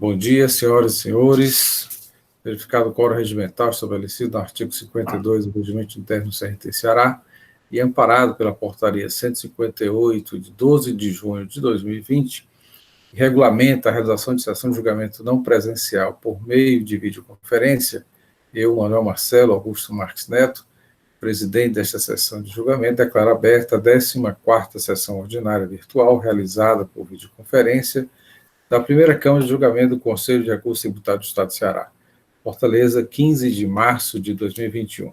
Bom dia, senhoras e senhores. Verificado o quórum regimental estabelecido no artigo 52 do Regimento Interno do CRT Ceará e amparado pela Portaria 158, de 12 de junho de 2020, que regulamenta a realização de sessão de julgamento não presencial por meio de videoconferência, eu, Manuel Marcelo Augusto Marques Neto, presidente desta sessão de julgamento, declaro aberta a 14ª sessão ordinária virtual, realizada por videoconferência, da primeira Câmara de Julgamento do Conselho de Recursos Tributários do Estado do Ceará, Fortaleza, 15 de março de 2021.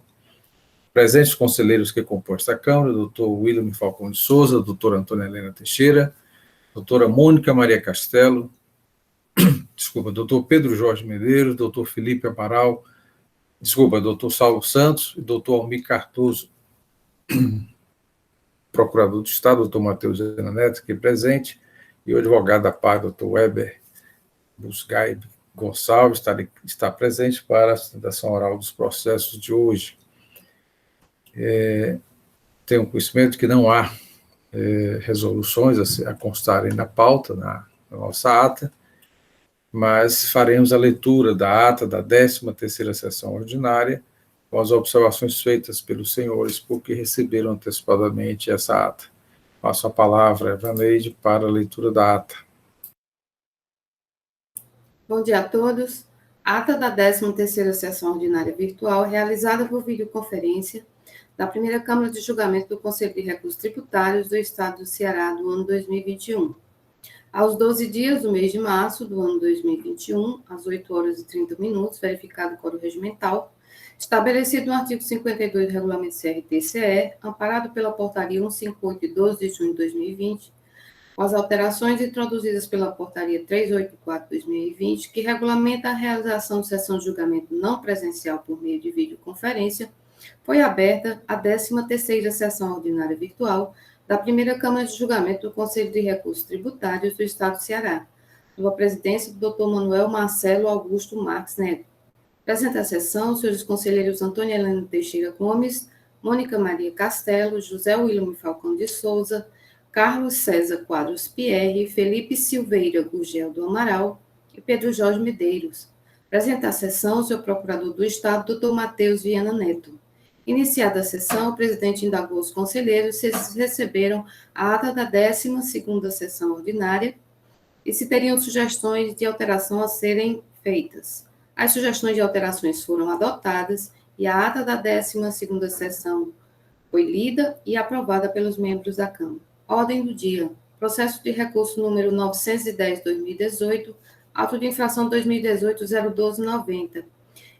Presentes conselheiros que compõem esta Câmara, doutor William Falcão de Souza, doutora Antônia Helena Teixeira, doutora Mônica Maria Castelo, doutor Pedro Jorge Medeiros, doutor Felipe Amaral, doutor Saulo Santos e doutor Almir Cardoso, procurador do Estado, doutor Matheus Helena Neto, aqui presente, e o advogado da par, doutor Weber Busgaib Gonçalves, está presente para a sustentação oral dos processos de hoje. Tenho conhecimento que não há resoluções a constarem na pauta, na nossa ata, mas faremos a leitura da ata da 13ª sessão ordinária, com as observações feitas pelos senhores, porque receberam antecipadamente essa ata. Passo a palavra a Evaneide para a leitura da ata. Bom dia a todos. Ata da 13ª sessão ordinária virtual, realizada por videoconferência, da primeira Câmara de Julgamento do Conselho de Recursos Tributários do Estado do Ceará, do ano 2021. Aos 12 dias do mês de março do ano 2021, às 8h30, verificado o quórum regimental, estabelecido no artigo 52 do Regulamento CRT-CE, amparado pela Portaria 158, de 12 de junho de 2020, com as alterações introduzidas pela Portaria 384 de 2020, que regulamenta a realização de sessão de julgamento não presencial por meio de videoconferência, foi aberta a 13ª sessão ordinária virtual da primeira Câmara de Julgamento do Conselho de Recursos Tributários do Estado do Ceará, sob a presidência do Dr. Manuel Marcelo Augusto Marques Neto. Presente a sessão, os senhores conselheiros Antônia Helena Teixeira Gomes, Mônica Maria Castelo, José William Falcão de Souza, Carlos César Quadros Pierre, Felipe Silveira Gurgel do Amaral e Pedro Jorge Medeiros. Presente a sessão, o senhor procurador do Estado, Dr. Matheus Viana Neto. Iniciada a sessão, o presidente indagou os conselheiros se receberam a ata da 12ª sessão ordinária e se teriam sugestões de alteração a serem feitas. As sugestões de alterações foram adotadas e a ata da 12ª sessão foi lida e aprovada pelos membros da Câmara. Ordem do dia. Processo de recurso número 910/2018, auto de infração 2018-01290.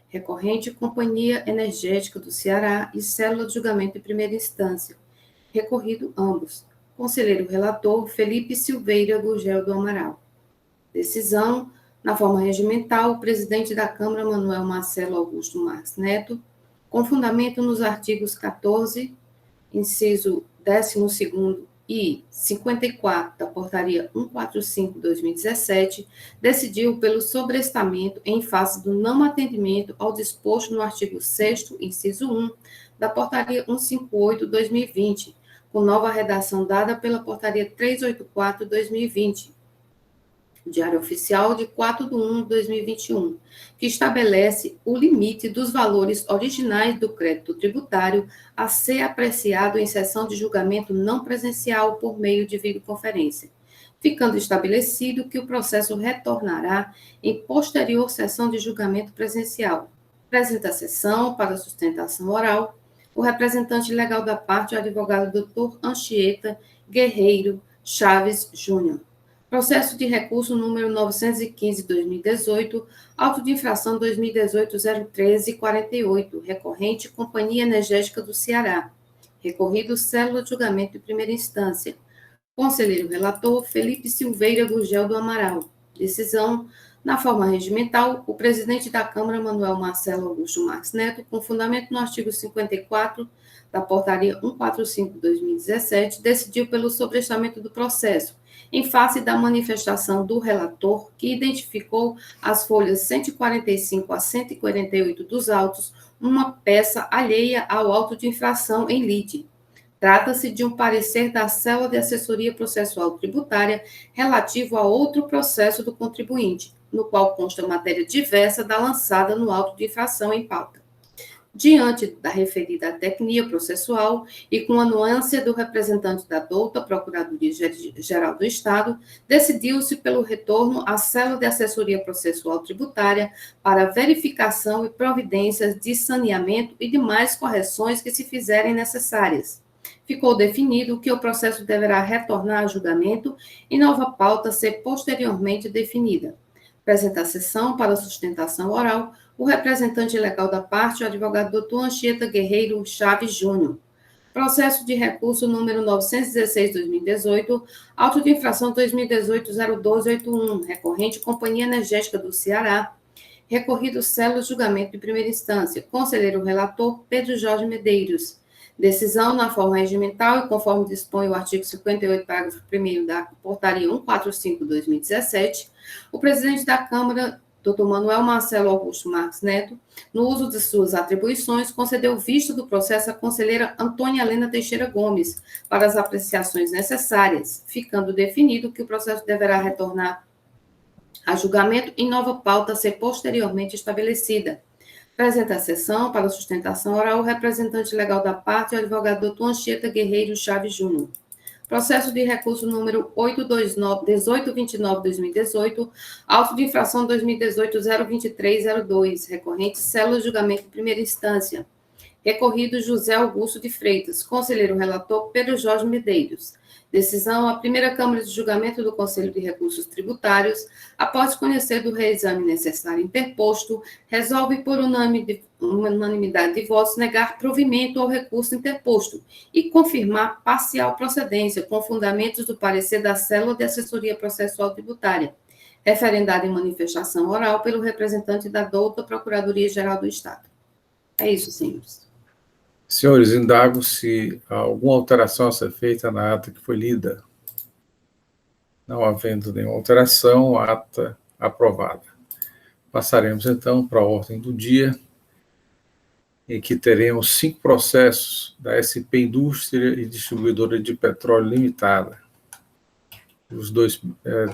Recorrente Companhia Energética do Ceará e Célula de Julgamento em Primeira Instância. Recorrido ambos. Conselheiro relator Felipe Silveira Gurgel do Amaral. Decisão. Na forma regimental, o presidente da Câmara, Manuel Marcelo Augusto Marques Neto, com fundamento nos artigos 14, inciso 12º e 54 da Portaria 145/2017, decidiu pelo sobrestamento em face do não atendimento ao disposto no artigo 6º, inciso 1, da Portaria 158/2020, com nova redação dada pela Portaria 384/2020, Diário Oficial de 4/1/2021, que estabelece o limite dos valores originais do crédito tributário a ser apreciado em sessão de julgamento não presencial por meio de videoconferência, ficando estabelecido que o processo retornará em posterior sessão de julgamento presencial. Presente a sessão, para sustentação oral, o representante legal da parte, o advogado Dr. Anchieta Guerreiro Chaves Júnior. Processo de recurso número 915/2018, auto de infração 2018-01348, recorrente Companhia Energética do Ceará. Recorrido Célula de Julgamento em Primeira Instância. Conselheiro relator Felipe Silveira Gurgel do Amaral. Decisão. Na forma regimental, o presidente da Câmara, Manuel Marcelo Augusto Marques Neto, com fundamento no artigo 54 da Portaria 145/2017, decidiu pelo sobrestamento do processo, em face da manifestação do relator, que identificou as folhas 145 a 148 dos autos, uma peça alheia ao auto de infração em lide. Trata-se de um parecer da Célula de Assessoria Processual Tributária relativo a outro processo do contribuinte, no qual consta matéria diversa da lançada no auto de infração em pauta. Diante da referida tecnia processual e com a anuência do representante da douta Procuradoria-Geral do Estado, decidiu-se pelo retorno à Célula de Assessoria Processual Tributária para verificação e providências de saneamento e demais correções que se fizerem necessárias. Ficou definido que o processo deverá retornar a julgamento e nova pauta ser posteriormente definida. Apresenta a sessão para sustentação oral o representante legal da parte, o advogado Dr. Anchieta Guerreiro Chaves Júnior. Processo de recurso número 916/2018, auto de infração 2018-01281, recorrente Companhia Energética do Ceará, recorrido Célula Julgamento de primeira instância, conselheiro relator Pedro Jorge Medeiros. Decisão na forma regimental e conforme dispõe o artigo 58, parágrafo 1º da Portaria 145/2017, o presidente da Câmara, Dr. Manuel Marcelo Augusto Marques Neto, no uso de suas atribuições, concedeu vista do processo à conselheira Antônia Helena Teixeira Gomes para as apreciações necessárias, ficando definido que o processo deverá retornar a julgamento em nova pauta a ser posteriormente estabelecida. Apresenta a sessão para sustentação oral o representante legal da parte, o advogado Dr. Anchieta Guerreiro Chaves Júnior. Processo de recurso número 1829/2018, auto de infração 2018-02302, recorrente Célula Julgamento de primeira instância. Recorrido José Augusto de Freitas, conselheiro relator Pedro Jorge Medeiros. Decisão, a primeira Câmara de Julgamento do Conselho de Recursos Tributários, após conhecer do reexame necessário interposto, resolve por unanimidade de votos negar provimento ao recurso interposto e confirmar parcial procedência com fundamentos do parecer da Célula de Assessoria Processual Tributária, referendada em manifestação oral pelo representante da douta Procuradoria-Geral do Estado. É isso, senhores. Senhores, indago se há alguma alteração a ser feita na ata que foi lida. Não havendo nenhuma alteração, a ata aprovada. Passaremos, então, para a ordem do dia, em que teremos 5 processos da SP Indústria e Distribuidora de Petróleo Limitada. Os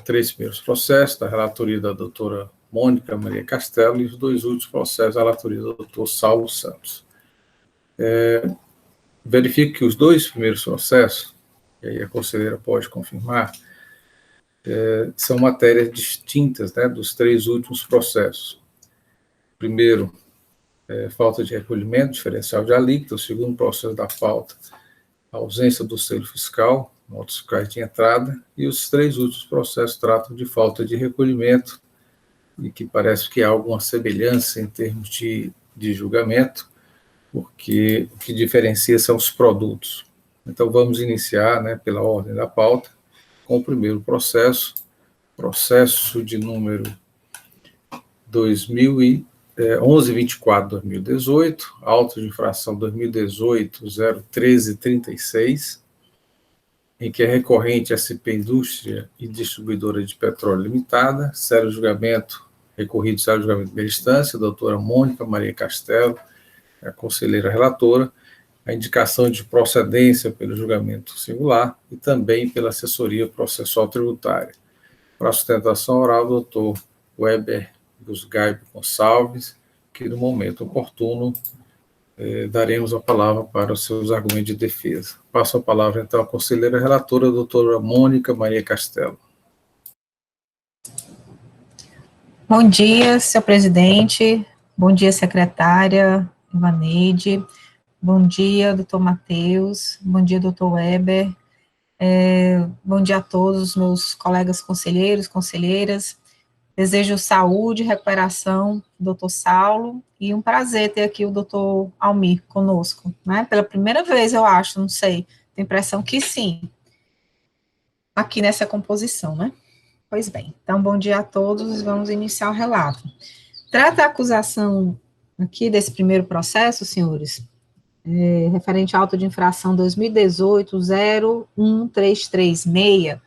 3 primeiros processos, da relatoria da doutora Mônica Maria Castelo, e os 2 últimos processos, da relatoria do doutor Saulo Santos. Verifique que os 2 primeiros processos, e aí a conselheira pode confirmar, são matérias distintas, né, dos 3 últimos processos. Primeiro, falta de recolhimento diferencial de alíquota. O segundo processo da falta, ausência do selo fiscal, notas fiscais de entrada, e os 3 últimos processos tratam de falta de recolhimento, e que parece que há alguma semelhança em termos de julgamento, porque o que diferencia são os produtos. Então, vamos iniciar, né, pela ordem da pauta, com o primeiro processo de número 1124/2018, auto de infração 2018-01336, em que é recorrente a SP Indústria e Distribuidora de Petróleo Limitada, sério julgamento, recorrido sério julgamento de primeira instância, doutora Mônica Maria Castelo, a conselheira relatora, a indicação de procedência pelo julgamento singular e também pela assessoria processual tributária. Para a sustentação oral, doutor Weber Busgaibo Gonçalves, que no momento oportuno daremos a palavra para os seus argumentos de defesa. Passo a palavra, então, à conselheira relatora, doutora Mônica Maria Castelo. Bom dia, senhor presidente. Bom dia, secretária Ivaneide. Bom dia, doutor Matheus. Bom dia, doutor Weber. Bom dia a todos os meus colegas conselheiros, conselheiras. Desejo saúde, recuperação do doutor Saulo, e um prazer ter aqui o doutor Almir conosco, né? Pela primeira vez, eu acho, não sei, tenho a impressão que sim, aqui nessa composição, né? Pois bem, então, bom dia a todos, vamos iniciar o relato. Trata a acusação aqui desse primeiro processo, senhores, referente ao auto de infração 2018-01336,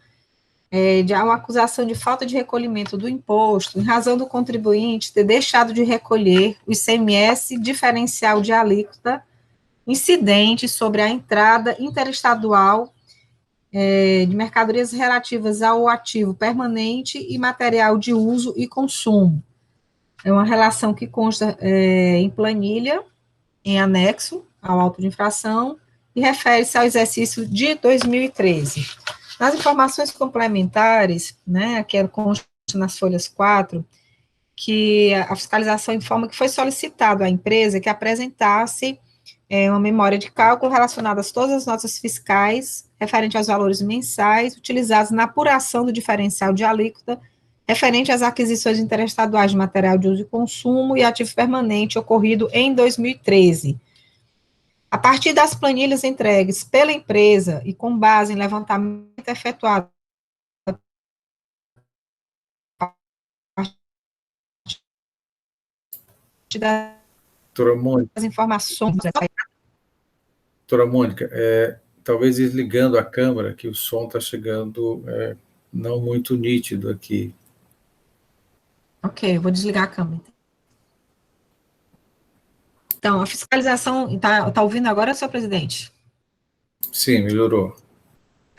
de uma acusação de falta de recolhimento do imposto, em razão do contribuinte ter deixado de recolher o ICMS diferencial de alíquota incidentes sobre a entrada interestadual de mercadorias relativas ao ativo permanente e material de uso e consumo. É uma relação que consta em planilha, em anexo ao auto de infração, e refere-se ao exercício de 2013. Nas informações complementares, né, que consta nas folhas 4, que a fiscalização informa que foi solicitado à empresa que apresentasse uma memória de cálculo relacionada a todas as notas fiscais referente aos valores mensais utilizados na apuração do diferencial de alíquota referente às aquisições interestaduais de material de uso e consumo e ativo permanente ocorrido em 2013. A partir das planilhas entregues pela empresa e com base em levantamento efetuado das informações. Doutora Mônica, talvez desligando a câmera, que o som está chegando não muito nítido aqui. Ok, eu vou desligar a câmera. Então, a fiscalização, está ouvindo agora, senhor presidente? Sim, melhorou.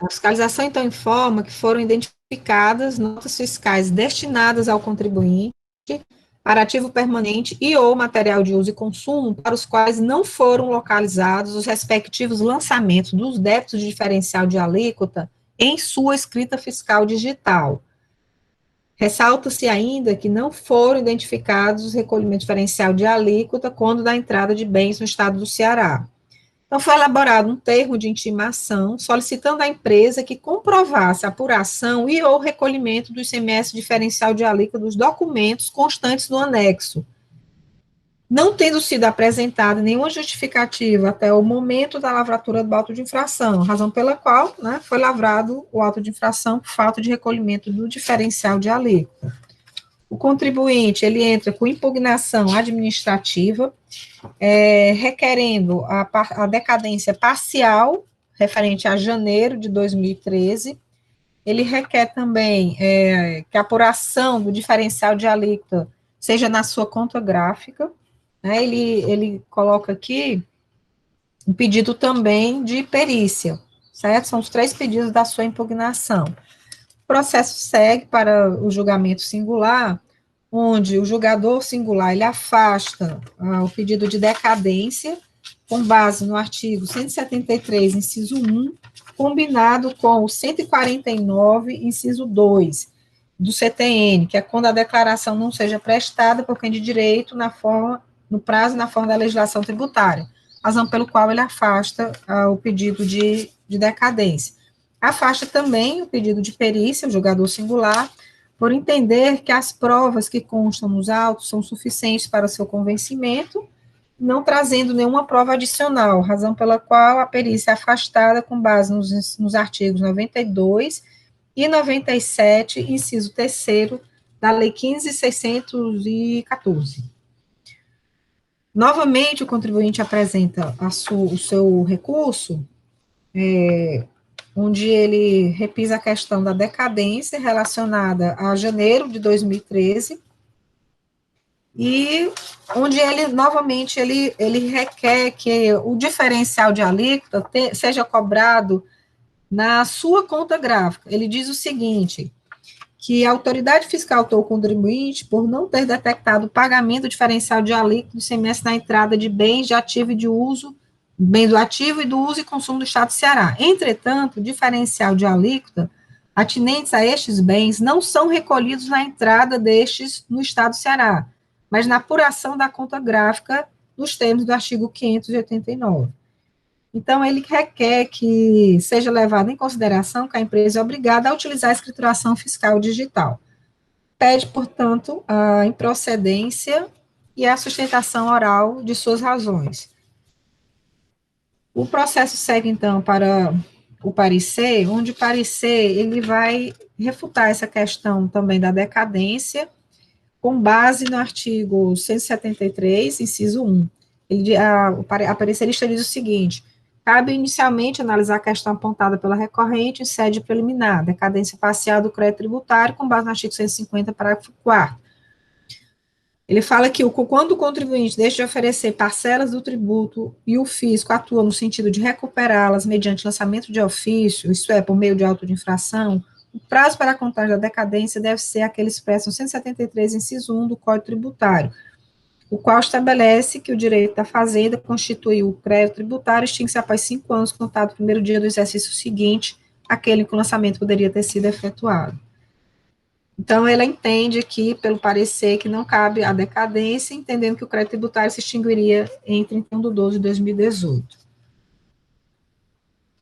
A fiscalização, então, informa que foram identificadas notas fiscais destinadas ao contribuinte para ativo permanente e ou material de uso e consumo, para os quais não foram localizados os respectivos lançamentos dos débitos de diferencial de alíquota em sua escrita fiscal digital. Ressalta-se ainda que não foram identificados os recolhimentos diferencial de alíquota quando da entrada de bens no estado do Ceará. Então, foi elaborado um termo de intimação solicitando à empresa que comprovasse a apuração e ou recolhimento do ICMS diferencial de alíquota dos documentos constantes no anexo. Não tendo sido apresentada nenhuma justificativa até o momento da lavratura do auto de infração, razão pela qual, né, foi lavrado o auto de infração por falta de recolhimento do diferencial de alíquota. O contribuinte, ele entra com impugnação administrativa, requerendo a decadência parcial, referente a janeiro de 2013. Ele requer também que a apuração do diferencial de alíquota seja na sua conta gráfica, né? Ele coloca aqui um pedido também de perícia, certo? São os 3 pedidos da sua impugnação. O processo segue para o julgamento singular, onde o julgador singular, ele afasta o pedido de decadência, com base no artigo 173, inciso 1, combinado com o 149, inciso 2, do CTN, que é quando a declaração não seja prestada por quem de direito no prazo e na forma da legislação tributária, razão pelo qual ele afasta o pedido de decadência. Afasta também o pedido de perícia, o julgador singular, por entender que as provas que constam nos autos são suficientes para seu convencimento, não trazendo nenhuma prova adicional, razão pela qual a perícia é afastada com base nos artigos 92 e 97, inciso 3º, da Lei 15.614. Novamente, o contribuinte apresenta o seu recurso, onde ele repisa a questão da decadência relacionada a janeiro de 2013, e onde ele, novamente, ele requer que o diferencial de alíquota seja cobrado na sua conta gráfica. Ele diz o seguinte, que a autoridade fiscal ou contribuinte, por não ter detectado o pagamento diferencial de alíquota do ICMS na entrada de bens de ativo e de uso, bem do ativo e do uso e consumo do Estado do Ceará. Entretanto, o diferencial de alíquota atinentes a estes bens não são recolhidos na entrada destes no Estado do Ceará, mas na apuração da conta gráfica nos termos do artigo 589. Então, ele requer que seja levado em consideração que a empresa é obrigada a utilizar a escrituração fiscal digital. Pede, portanto, a improcedência e a sustentação oral de suas razões. O processo segue, então, para o parecer, onde o parecer ele vai refutar essa questão também da decadência, com base no artigo 173, inciso 1. A parecerista diz o seguinte: cabe inicialmente analisar a questão apontada pela recorrente em sede preliminar, decadência parcial do crédito tributário, com base no artigo 150, parágrafo 4º. Ele fala que quando o contribuinte deixa de oferecer parcelas do tributo e o fisco atua no sentido de recuperá-las mediante lançamento de ofício, isto é, por meio de auto de infração, o prazo para a contagem da decadência deve ser aquele expresso no 173, inciso 1 do Código Tributário, o qual estabelece que o direito da fazenda constitui o crédito tributário extingue-se após 5 anos, contado o primeiro dia do exercício seguinte, aquele em que o lançamento poderia ter sido efetuado. Então, ela entende aqui, pelo parecer, que não cabe a decadência, entendendo que o crédito tributário se extinguiria em 31/12/2018.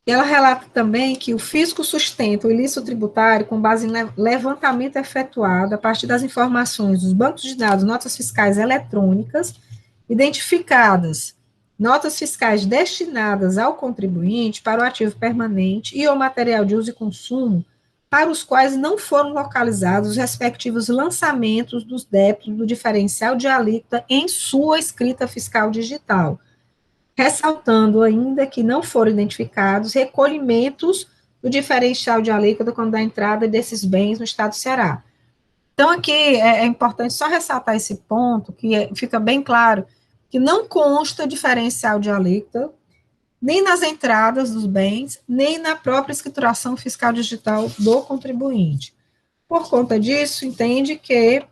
E ela relata também que o fisco sustenta o ilícito tributário com base em levantamento efetuado a partir das informações dos bancos de dados, notas fiscais eletrônicas, identificadas, notas fiscais destinadas ao contribuinte para o ativo permanente e ou material de uso e consumo, para os quais não foram localizados os respectivos lançamentos dos débitos do diferencial de alíquota em sua escrita fiscal digital, ressaltando ainda que não foram identificados recolhimentos do diferencial de alíquota quando da entrada desses bens no estado do Ceará. Então, aqui é importante só ressaltar esse ponto, que fica bem claro que não consta diferencial de alíquota nem nas entradas dos bens, nem na própria escrituração fiscal digital do contribuinte. Por conta disso, entende que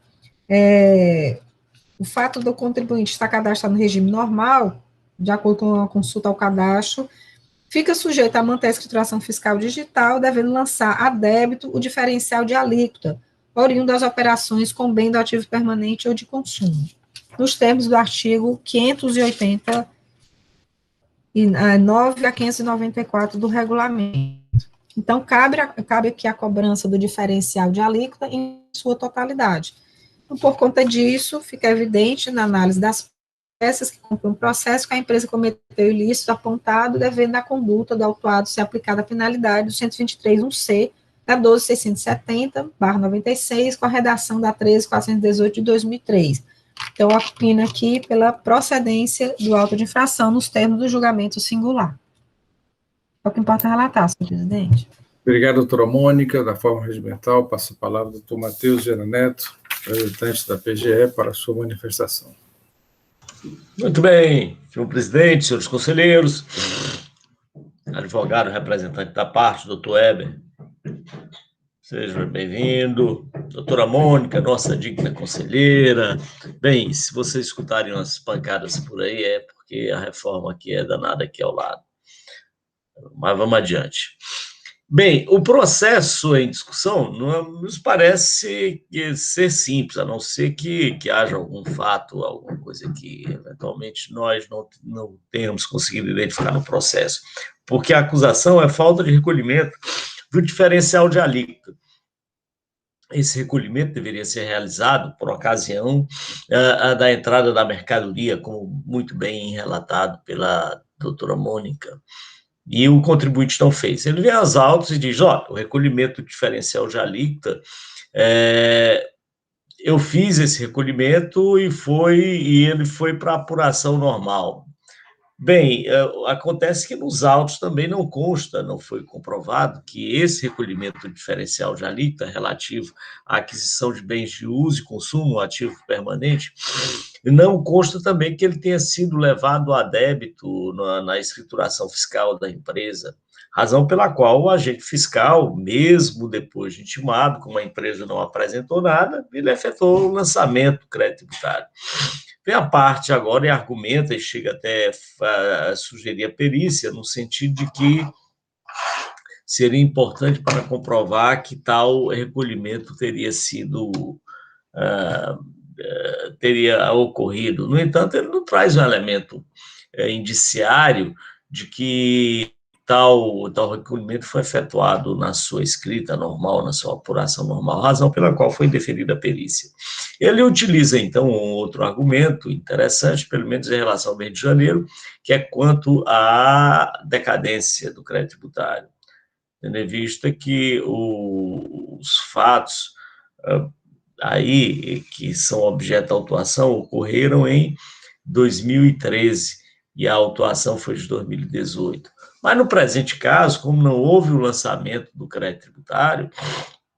o fato do contribuinte estar cadastrado no regime normal, de acordo com a consulta ao cadastro, fica sujeito a manter a escrituração fiscal digital, devendo lançar a débito o diferencial de alíquota, oriundo das operações com bem do ativo permanente ou de consumo, nos termos do artigo 580 9 a 594 do regulamento. Então, cabe aqui a cobrança do diferencial de alíquota em sua totalidade. Então, por conta disso, fica evidente na análise das peças que compõem o processo que a empresa cometeu ilícito apontado, devendo a conduta do autuado ser aplicada a penalidade do 123.1c da 12.670/96, com a redação da 13.418 de 2003. Então, opina aqui pela procedência do auto de infração nos termos do julgamento singular. É o que importa relatar, senhor presidente. Obrigado, doutora Mônica. Da forma regimental, passo a palavra ao doutor Matheus Gera Neto, representante da PGE, para a sua manifestação. Muito bem, senhor presidente, senhores conselheiros, advogado representante da parte, doutor Weber, seja bem-vindo. Doutora Mônica, nossa digna conselheira. Bem, se vocês escutarem umas pancadas por aí, é porque a reforma aqui é danada aqui ao lado. Mas vamos adiante. Bem, o processo em discussão não nos parece ser simples, a não ser que haja algum fato, alguma coisa que, eventualmente, nós não tenhamos conseguido identificar no processo. Porque a acusação é falta de recolhimento do diferencial de alíquota. Esse recolhimento deveria ser realizado por ocasião da entrada da mercadoria, como muito bem relatado pela doutora Mônica, e o contribuinte não fez. Ele vem às autos e diz, o recolhimento do diferencial de alíquota, eu fiz esse recolhimento e ele foi para apuração normal. Bem, acontece que nos autos também não consta, não foi comprovado, que esse recolhimento diferencial de alíquota relativo à aquisição de bens de uso e consumo, ativo permanente, não consta também que ele tenha sido levado a débito na escrituração fiscal da empresa, razão pela qual o agente fiscal, mesmo depois de intimado, como a empresa não apresentou nada, ele efetuou o lançamento do crédito tributário. Vem a parte agora e argumenta e chega até a sugerir a perícia, no sentido de que seria importante para comprovar que tal recolhimento teria ocorrido. No entanto, ele não traz um elemento indiciário de que tal recolhimento foi efetuado na sua escrita normal, na sua apuração normal, razão pela qual foi indeferida a perícia. Ele utiliza, então, um outro argumento interessante, pelo menos em relação ao mês de janeiro, que é quanto à decadência do crédito tributário, tendo em vista que os fatos aí que são objeto da autuação ocorreram em 2013 e a autuação foi de 2018. Mas, no presente caso, como não houve o lançamento do crédito tributário,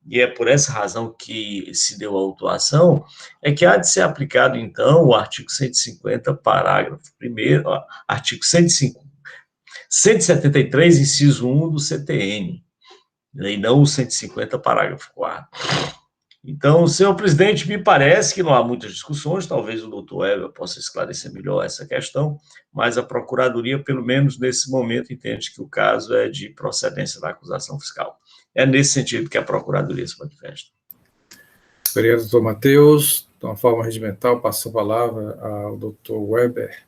e é por essa razão que se deu a autuação, é que há de ser aplicado, então, o artigo 150, parágrafo 1º, artigo 173, inciso 1 do CTN, e não o 150, parágrafo 4º. Então, senhor presidente, me parece que não há muitas discussões, talvez o doutor Weber possa esclarecer melhor essa questão, mas a Procuradoria, pelo menos nesse momento, entende que o caso é de procedência da acusação fiscal. É nesse sentido que a Procuradoria se manifesta. Obrigado, doutor Matheus. De uma forma regimental, passo a palavra ao doutor Weber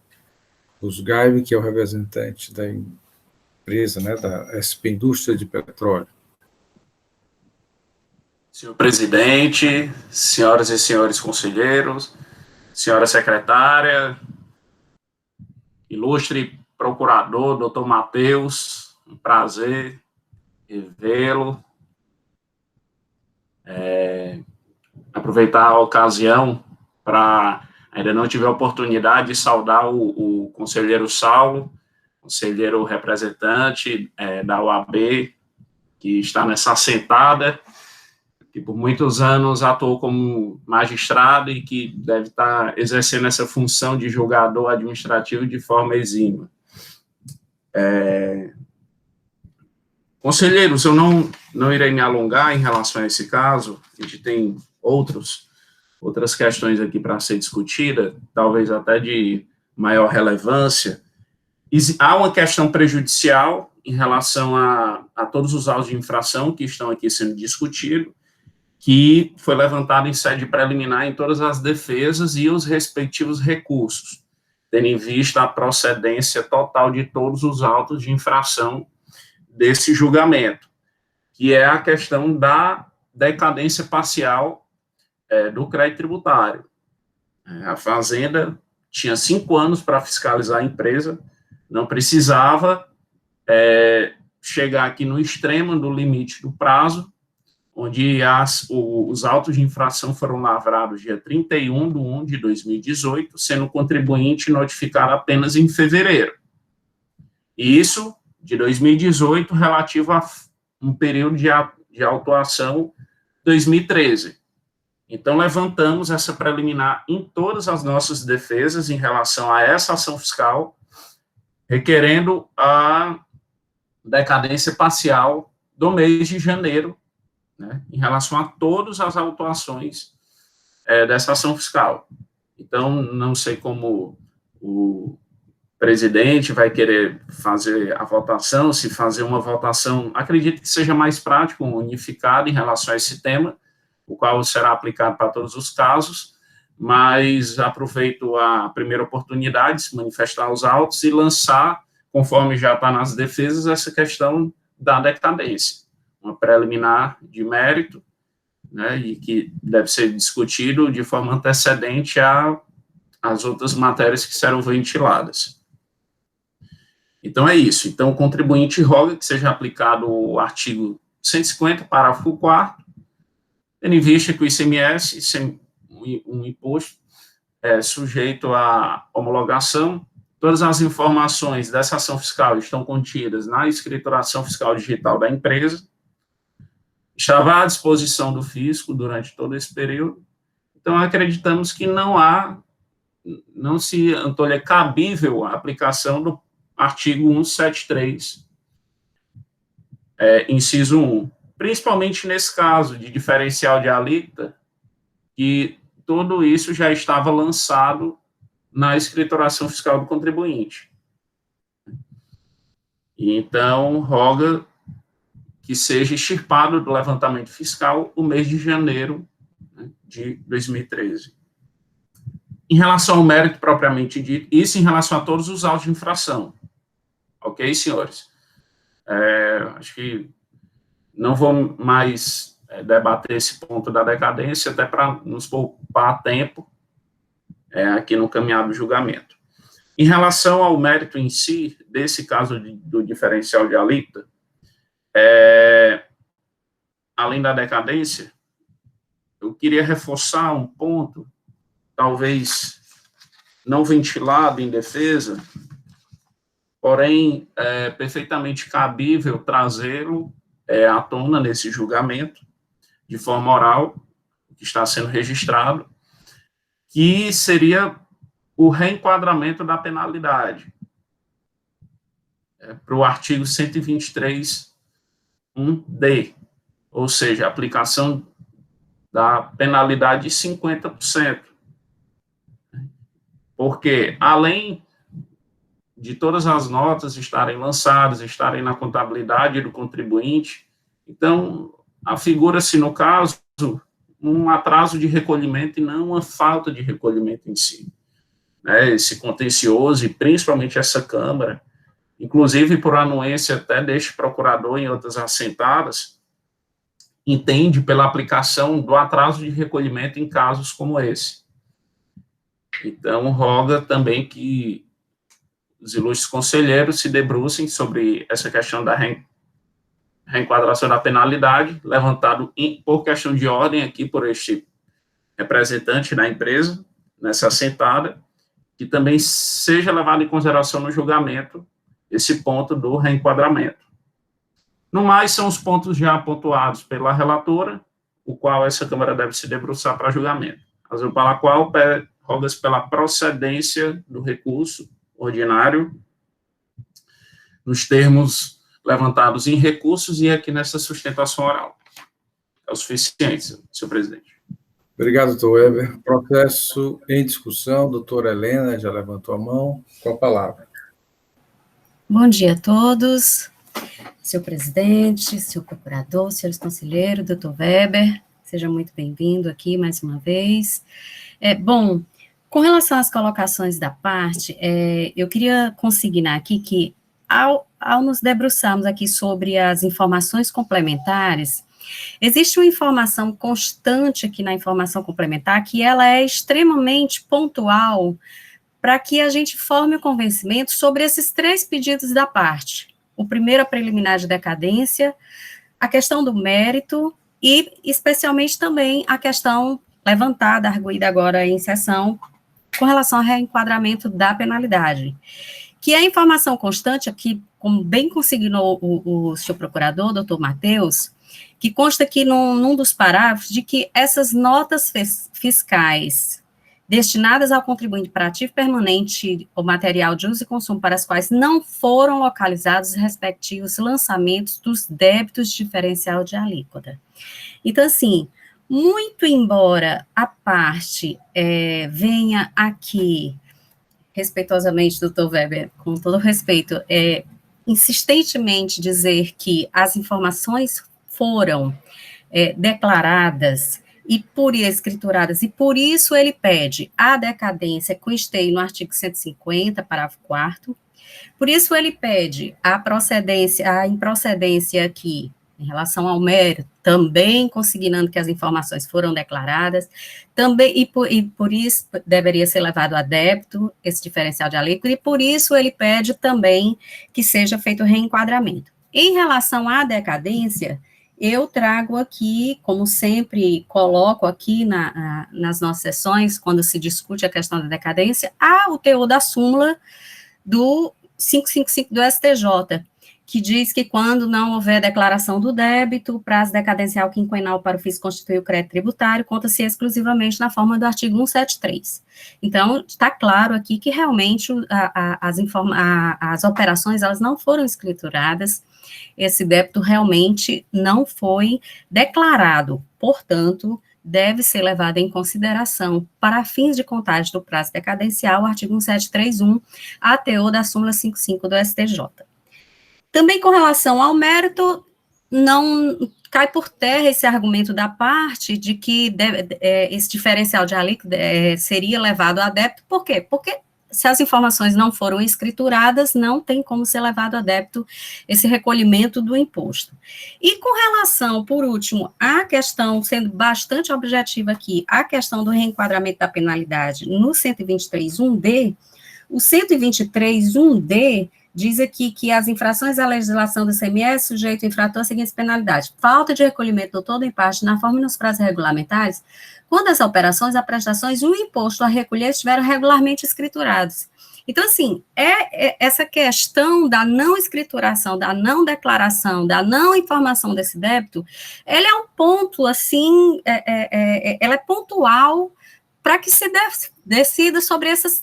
Usgaib, que é o representante da empresa, né, da SP Indústria de Petróleo. Senhor presidente, senhoras e senhores conselheiros, senhora secretária, ilustre procurador, doutor Matheus, um prazer revê-lo. Aproveitar a ocasião para, ainda não tive a oportunidade de saudar o conselheiro Saulo, conselheiro representante da OAB, que está nessa assentada, que por muitos anos atuou como magistrado e que deve estar exercendo essa função de julgador administrativo de forma exímia. Conselheiros, eu não irei me alongar em relação a esse caso, a gente tem outras questões aqui para ser discutida, talvez até de maior relevância. Há uma questão prejudicial em relação a todos os autos de infração que estão aqui sendo discutidos, que foi levantado em sede preliminar em todas as defesas e os respectivos recursos, tendo em vista a procedência total de todos os autos de infração desse julgamento, que é a questão da decadência parcial do crédito tributário. A Fazenda tinha 5 anos para fiscalizar a empresa, não precisava chegar aqui no extremo do limite do prazo, onde os autos de infração foram lavrados dia 31/1 de 2018, sendo o contribuinte notificado apenas em fevereiro. E isso, de 2018, relativo a um período de autuação 2013. Então, levantamos essa preliminar em todas as nossas defesas em relação a essa ação fiscal, requerendo a decadência parcial do mês de janeiro, né, em relação a todas as autuações dessa ação fiscal. Então, não sei como o presidente vai querer fazer a votação, se fazer uma votação, acredito que seja mais prático, unificado em relação a esse tema, o qual será aplicado para todos os casos, mas aproveito a primeira oportunidade de se manifestar os autos e lançar, conforme já está nas defesas, essa questão da decadência, uma preliminar de mérito, né, e que deve ser discutido de forma antecedente às outras matérias que serão ventiladas. Então, é isso. Então, o contribuinte roga que seja aplicado o artigo 150, parágrafo 4º, tendo em vista que o ICMS, um imposto, é sujeito à homologação. Todas as informações dessa ação fiscal estão contidas na escrituração fiscal digital da empresa, estava à disposição do fisco durante todo esse período. Então, acreditamos que não se antolha cabível a aplicação do artigo 173, inciso 1, principalmente nesse caso de diferencial de alíquota, que tudo isso já estava lançado na escrituração fiscal do contribuinte. E então, roga que seja extirpado do levantamento fiscal o mês de janeiro, né, de 2013. Em relação ao mérito propriamente dito, isso em relação a todos os autos de infração. Ok, senhores? Acho que não vou mais debater esse ponto da decadência, até para nos poupar tempo aqui no caminhado do julgamento. Em relação ao mérito em si, desse caso do diferencial de alíquota, além da decadência, eu queria reforçar um ponto, talvez não ventilado em defesa, porém, perfeitamente cabível trazê-lo à tona nesse julgamento, de forma oral, que está sendo registrado, que seria o reenquadramento da penalidade para o artigo 123.1d, ou seja, a aplicação da penalidade de 50%. Porque, além de todas as notas estarem lançadas, estarem na contabilidade do contribuinte, então, afigura-se, no caso, um atraso de recolhimento e não uma falta de recolhimento em si. Esse contencioso, e principalmente essa Câmara, inclusive por anuência até deste procurador em outras assentadas, entende pela aplicação do atraso de recolhimento em casos como esse. Então, roga também que os ilustres conselheiros se debrucem sobre essa questão da reenquadração da penalidade, levantado por questão de ordem aqui por este representante da empresa, nessa assentada, que também seja levado em consideração no julgamento esse ponto do reenquadramento. No mais, são os pontos já pontuados pela relatora, o qual essa Câmara deve se debruçar para julgamento, razão pela qual roga-se pela procedência do recurso ordinário, nos termos levantados em recursos e aqui nessa sustentação oral. É o suficiente, senhor presidente. Obrigado, doutor Weber. Processo em discussão, doutora Helena já levantou a mão, com a palavra. Bom dia a todos, senhor presidente, senhor procurador, senhores conselheiros, doutor Weber, seja muito bem-vindo aqui mais uma vez. Bom, com relação às colocações da parte, eu queria consignar aqui que, ao nos debruçarmos aqui sobre as informações complementares, existe uma informação constante aqui na informação complementar, que ela é extremamente pontual para que a gente forme o convencimento sobre esses 3 pedidos da parte. O primeiro, a preliminar de decadência, a questão do mérito e, especialmente, também a questão levantada, arguída agora em sessão, com relação ao reenquadramento da penalidade, que é a informação constante aqui, como bem consignou o senhor procurador, doutor Matheus, que consta aqui num dos parágrafos de que essas notas fiscais destinadas ao contribuinte para ativo permanente ou material de uso e consumo para as quais não foram localizados os respectivos lançamentos dos débitos de diferencial de alíquota. Então, assim, muito embora a parte venha aqui, respeitosamente, doutor Weber, com todo respeito, insistentemente dizer que as informações foram declaradas e escrituradas, e por isso ele pede a decadência com esteio no artigo 150, parágrafo 4º, por isso ele pede a improcedência aqui, em relação ao mérito, também consignando que as informações foram declaradas, também, e por isso deveria ser levado a débito esse diferencial de alíquota, e por isso ele pede também que seja feito o reenquadramento. Em relação à decadência, eu trago aqui, como sempre coloco aqui nas nossas sessões, quando se discute a questão da decadência, o teor da súmula do 555 do STJ, que diz que quando não houver declaração do débito, o prazo decadencial quinquenal para o FIS constituir o crédito tributário conta-se exclusivamente na forma do artigo 173. Então, está claro aqui que realmente as operações, elas não foram escrituradas, esse débito realmente não foi declarado, portanto, deve ser levado em consideração para fins de contagem do prazo decadencial, o artigo 1731, a teor da súmula 55 do STJ. Também com relação ao mérito, não cai por terra esse argumento da parte de que esse diferencial de alíquota seria levado a débito. Por quê? Porque se as informações não foram escrituradas, não tem como ser levado a débito esse recolhimento do imposto. E com relação, por último, à questão, sendo bastante objetiva aqui, a questão do reenquadramento da penalidade no 123.1d, o 123.1d diz aqui que as infrações à legislação do ICMS sujeito infrator a seguintes penalidades: falta de recolhimento do todo em parte na forma e nos prazos regulamentares, quando as operações, as prestações e o imposto a recolher estiveram regularmente escriturados. Então, assim, essa questão da não escrituração, da não declaração, da não informação desse débito, ela é um ponto, assim, ela é pontual para que se decida sobre esses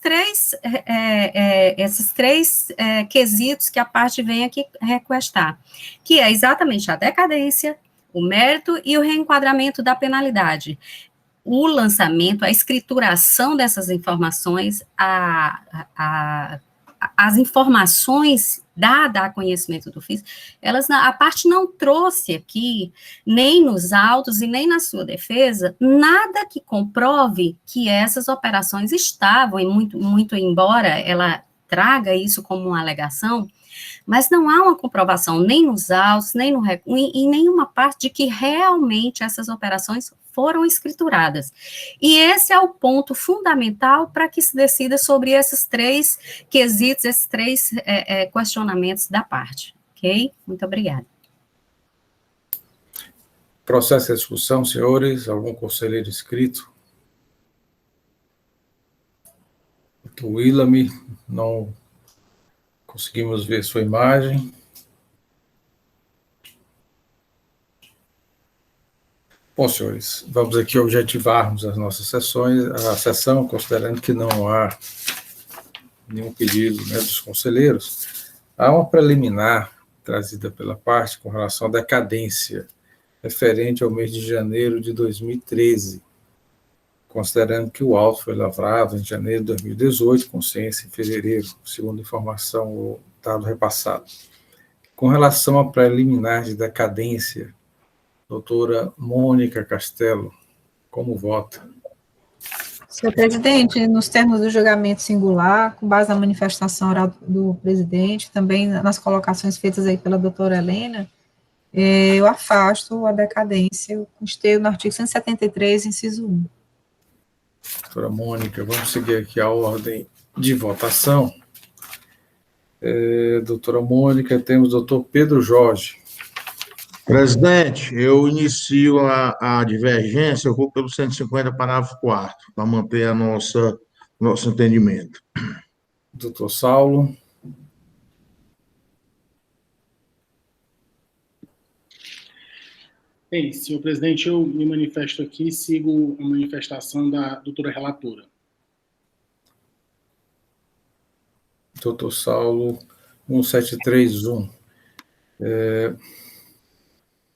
três quesitos que a parte vem aqui requestar, que é exatamente a decadência, o mérito e o reenquadramento da penalidade. O lançamento, a escrituração dessas informações, as informações dadas a conhecimento do FIS, a parte não trouxe aqui, nem nos autos e nem na sua defesa, nada que comprove que essas operações estavam, e muito embora ela traga isso como uma alegação, mas não há uma comprovação nem nos autos, nem em nenhuma parte de que realmente essas operações foram escrituradas. E esse é o ponto fundamental para que se decida sobre esses três quesitos, esses três questionamentos da parte. Ok? Muito obrigada. Processo de discussão, senhores. Algum conselheiro inscrito? O Willam, não conseguimos ver sua imagem. Bom, senhores, vamos aqui objetivarmos as nossas sessões, a sessão, considerando que não há nenhum pedido, né, dos conselheiros. Há uma preliminar trazida pela parte com relação à decadência, referente ao mês de janeiro de 2013, considerando que o auto foi lavrado em janeiro de 2018, com ciência em fevereiro, segundo informação, o dado repassado. Com relação à preliminar de decadência, doutora Mônica Castelo, como vota? Senhor presidente, nos termos do julgamento singular, com base na manifestação oral do presidente, também nas colocações feitas aí pela doutora Helena, eu afasto a decadência, eu constei no artigo 173, inciso 1. Doutora Mônica, vamos seguir aqui a ordem de votação. Doutora Mônica, temos o doutor Pedro Jorge. Presidente, eu inicio a divergência, eu vou pelo 150, parágrafo 4º, para manter nosso entendimento. Doutor Saulo. Bem, senhor presidente, eu me manifesto aqui e sigo a manifestação da doutora relatora. Doutor Saulo, 1731.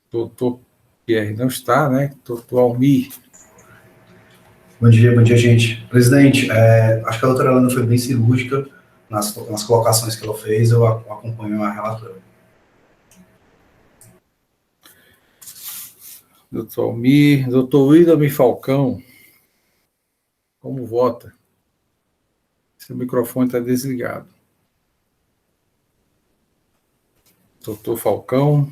Doutor Pierre não está, né? Doutor Almir. Bom dia, gente. Presidente, acho que a doutora Helena foi bem cirúrgica nas colocações que ela fez, eu acompanho a relatora. Doutor Almir, doutor Willam Falcão, como vota? Seu microfone está desligado. Doutor Falcão.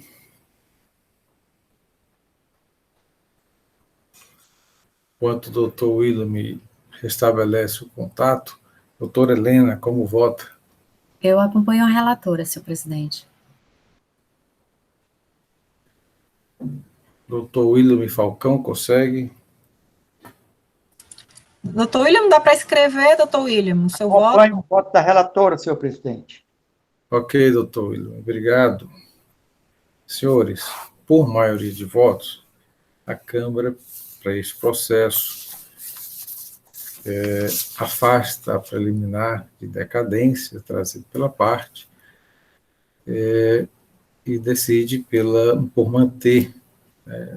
Enquanto o doutor Willam restabelece o contato, doutora Helena, como vota? Eu acompanho a relatora, senhor presidente. Doutor Willam Falcão, consegue? Doutor Willam, dá para escrever, doutor Willam, o seu voto? Acompanho o voto da relatora, senhor presidente. Ok, doutor Willam, obrigado. Senhores, por maioria de votos, a Câmara, para este processo, afasta a preliminar de decadência trazida pela parte e decide por manter,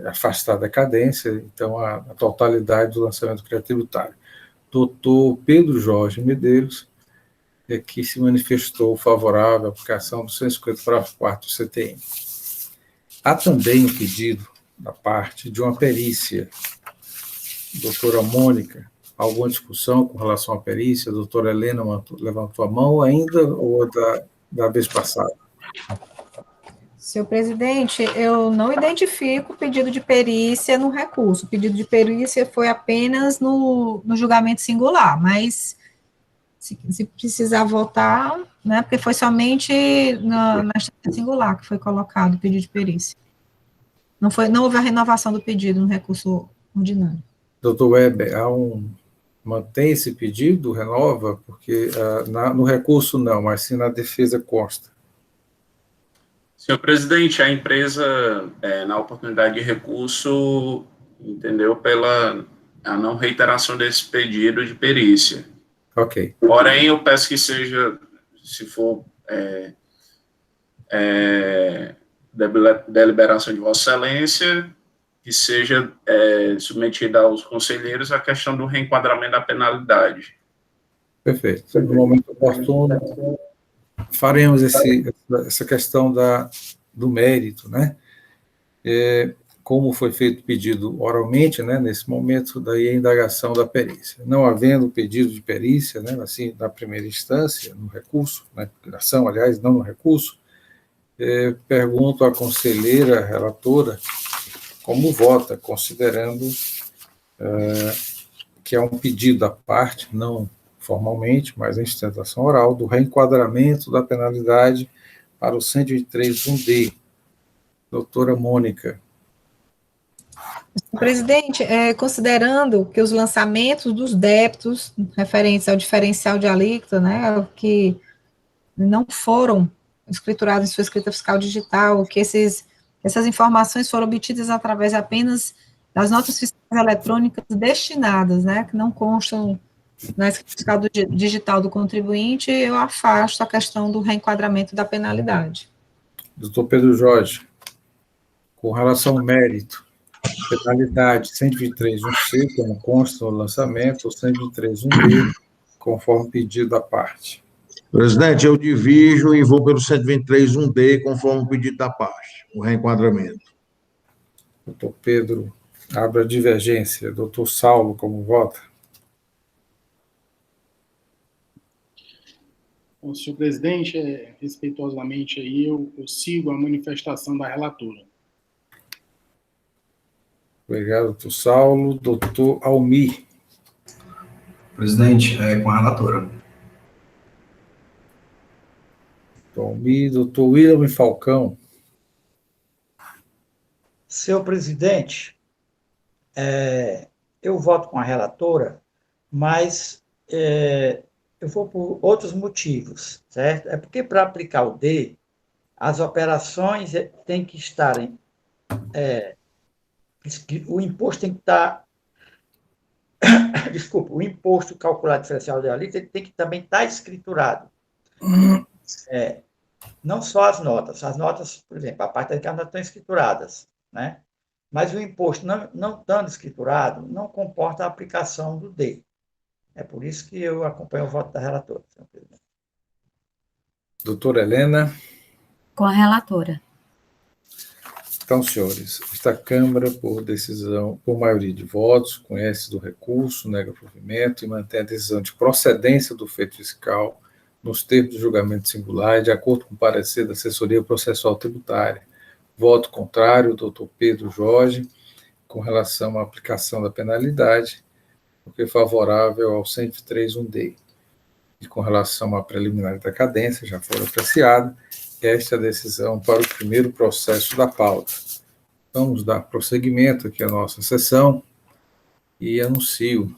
afastar a decadência, então a totalidade do lançamento tributário. Doutor Pedro Jorge Medeiros que se manifestou favorável à aplicação do 150 parágrafo 4º do CTM. Há também um pedido da parte de uma perícia. Doutora Mônica, alguma discussão com relação à perícia? A doutora Helena levantou a mão ainda ou da vez passada? Senhor presidente, eu não identifico o pedido de perícia no recurso. O pedido de perícia foi apenas no julgamento singular, mas se precisar votar, né, porque foi somente na instância singular que foi colocado o pedido de perícia. Não houve a renovação do pedido no recurso ordinário. Doutor Weber, há um Mantém esse pedido, renova, porque no recurso não, mas sim na defesa consta. Senhor presidente, a empresa, na oportunidade de recurso, entendeu pela a não reiteração desse pedido de perícia. Ok. Porém, eu peço que seja, se for deliberação de Vossa Excelência, que seja submetida aos conselheiros a questão do reenquadramento da penalidade. Perfeito. No momento oportuno, faremos essa questão do mérito, né? Como foi feito o pedido oralmente, né, nesse momento, daí a indagação da perícia. Não havendo pedido de perícia, né, assim, na primeira instância, no recurso, na ação, aliás, não no recurso, pergunto à conselheira relatora como vota, considerando que é um pedido à parte, não formalmente, mas em sustentação oral, do reenquadramento da penalidade para o 123.1d. Doutora Mônica. Presidente, considerando que os lançamentos dos débitos referentes ao diferencial de alíquota, né, que não foram escriturados em sua escrita fiscal digital, que essas informações foram obtidas através apenas das notas fiscais eletrônicas destinadas, né, que não constam na escrita fiscal digital do contribuinte, eu afasto a questão do reenquadramento da penalidade. Doutor Pedro Jorge, com relação ao mérito, penalidade 123.1c, como consta no lançamento, ou 123.1b, conforme pedido à parte. Presidente, eu divijo e vou pelo 123.1d, conforme o pedido da parte, o reenquadramento. Doutor Pedro, abre a divergência. Doutor Saulo, como vota? Bom, senhor presidente, respeitosamente aí, eu sigo a manifestação da relatora. Obrigado, doutor Saulo. Doutor Almir. Presidente, com a relatora. Doutor Almir. Doutor William Falcão. Senhor presidente, eu voto com a relatora, mas eu vou por outros motivos, certo? É porque para aplicar o D, as operações têm que estarem... o imposto tem que estar... Desculpa, o imposto calculado diferencial de alíquota tem que também estar escriturado. Não só as notas, por exemplo, a parte das notas estão escrituradas, né? Mas o imposto não estando escriturado não comporta a aplicação do D. É por isso que eu acompanho o voto da relatora, senhor presidente. Doutora Helena. Com a relatora. Então, senhores, esta Câmara, por decisão, por maioria de votos, conhece do recurso, nega provimento e mantém a decisão de procedência do feito fiscal nos termos do julgamento singular e de acordo com o parecer da assessoria processual tributária. Voto contrário, doutor Pedro Jorge, com relação à aplicação da penalidade, porque favorável ao 103.1d. E com relação à preliminar da cadência, já foi apreciada, esta é a decisão para o primeiro processo da pauta. Vamos dar prosseguimento aqui à nossa sessão e anuncio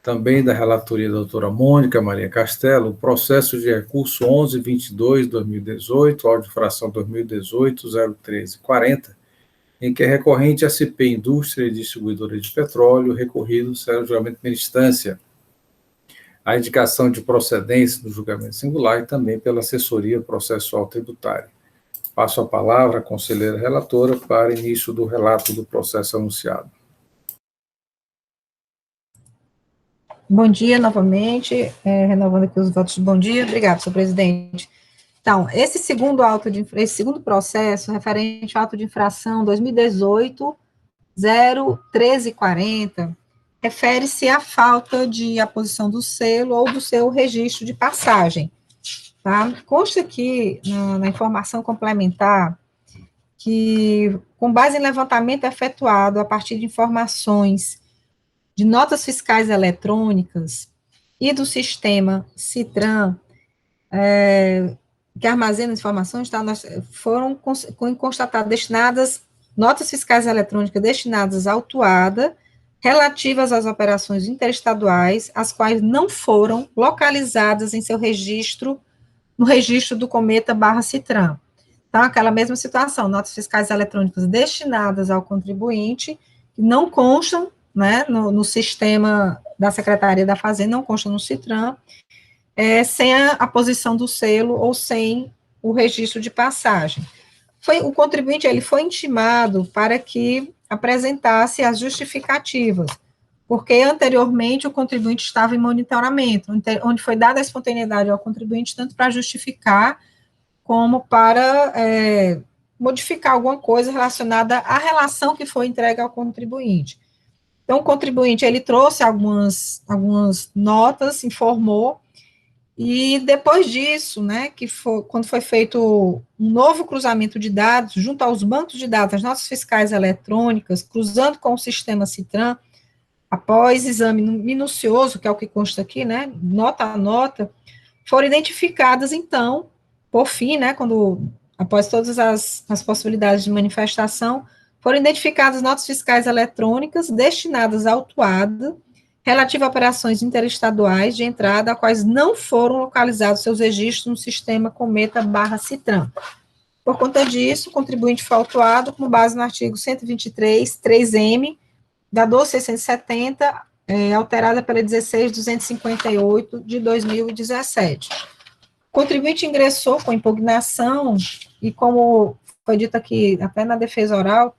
também da relatoria da doutora Mônica Maria Castelo, o processo de recurso 1122/2018, áudio fração 2018-01340, em que é recorrente a CP Indústria e Distribuidora de Petróleo, recorrido será o julgamento de primeira instância, a indicação de procedência do julgamento singular e também pela assessoria processual tributária. Passo a palavra à conselheira relatora para início do relato do processo anunciado. Bom dia novamente, renovando aqui os votos de bom dia. Obrigado, senhor presidente. Então, esse segundo processo, referente ao auto de infração 2018-01340, refere-se à falta de aposição do selo ou do seu registro de passagem. Tá? Consta aqui na informação complementar que, com base em levantamento efetuado a partir de informações de notas fiscais eletrônicas e do sistema CITRAN, que armazena informações, tá? Foram constatadas notas fiscais eletrônicas destinadas à autuada relativas às operações interestaduais, as quais não foram localizadas em seu registro, no registro do Cometa/Citran. Então, aquela mesma situação, notas fiscais eletrônicas destinadas ao contribuinte, que não constam, né, no sistema da Secretaria da Fazenda, não constam no Citran, sem a posição do selo ou sem o registro de passagem. O contribuinte ele foi intimado para que apresentasse as justificativas, porque anteriormente o contribuinte estava em monitoramento, onde foi dada a espontaneidade ao contribuinte, tanto para justificar, como para modificar alguma coisa relacionada à relação que foi entregue ao contribuinte. Então, o contribuinte, ele trouxe algumas notas, informou, e depois disso, né, quando foi feito um novo cruzamento de dados, junto aos bancos de dados, as notas fiscais eletrônicas, cruzando com o sistema Citran, após exame minucioso, que é o que consta aqui, né, nota a nota, foram identificadas, então, por fim, né, após todas as possibilidades de manifestação, foram identificadas notas fiscais eletrônicas destinadas ao autuado, relativa a operações interestaduais de entrada, a quais não foram localizados seus registros no sistema Cometa/Citran. Por conta disso, o contribuinte foi autuado com base no artigo 123, 3M, da 12.670, alterada pela 16.258 de 2017. O contribuinte ingressou com impugnação, e como foi dito aqui, até na defesa oral,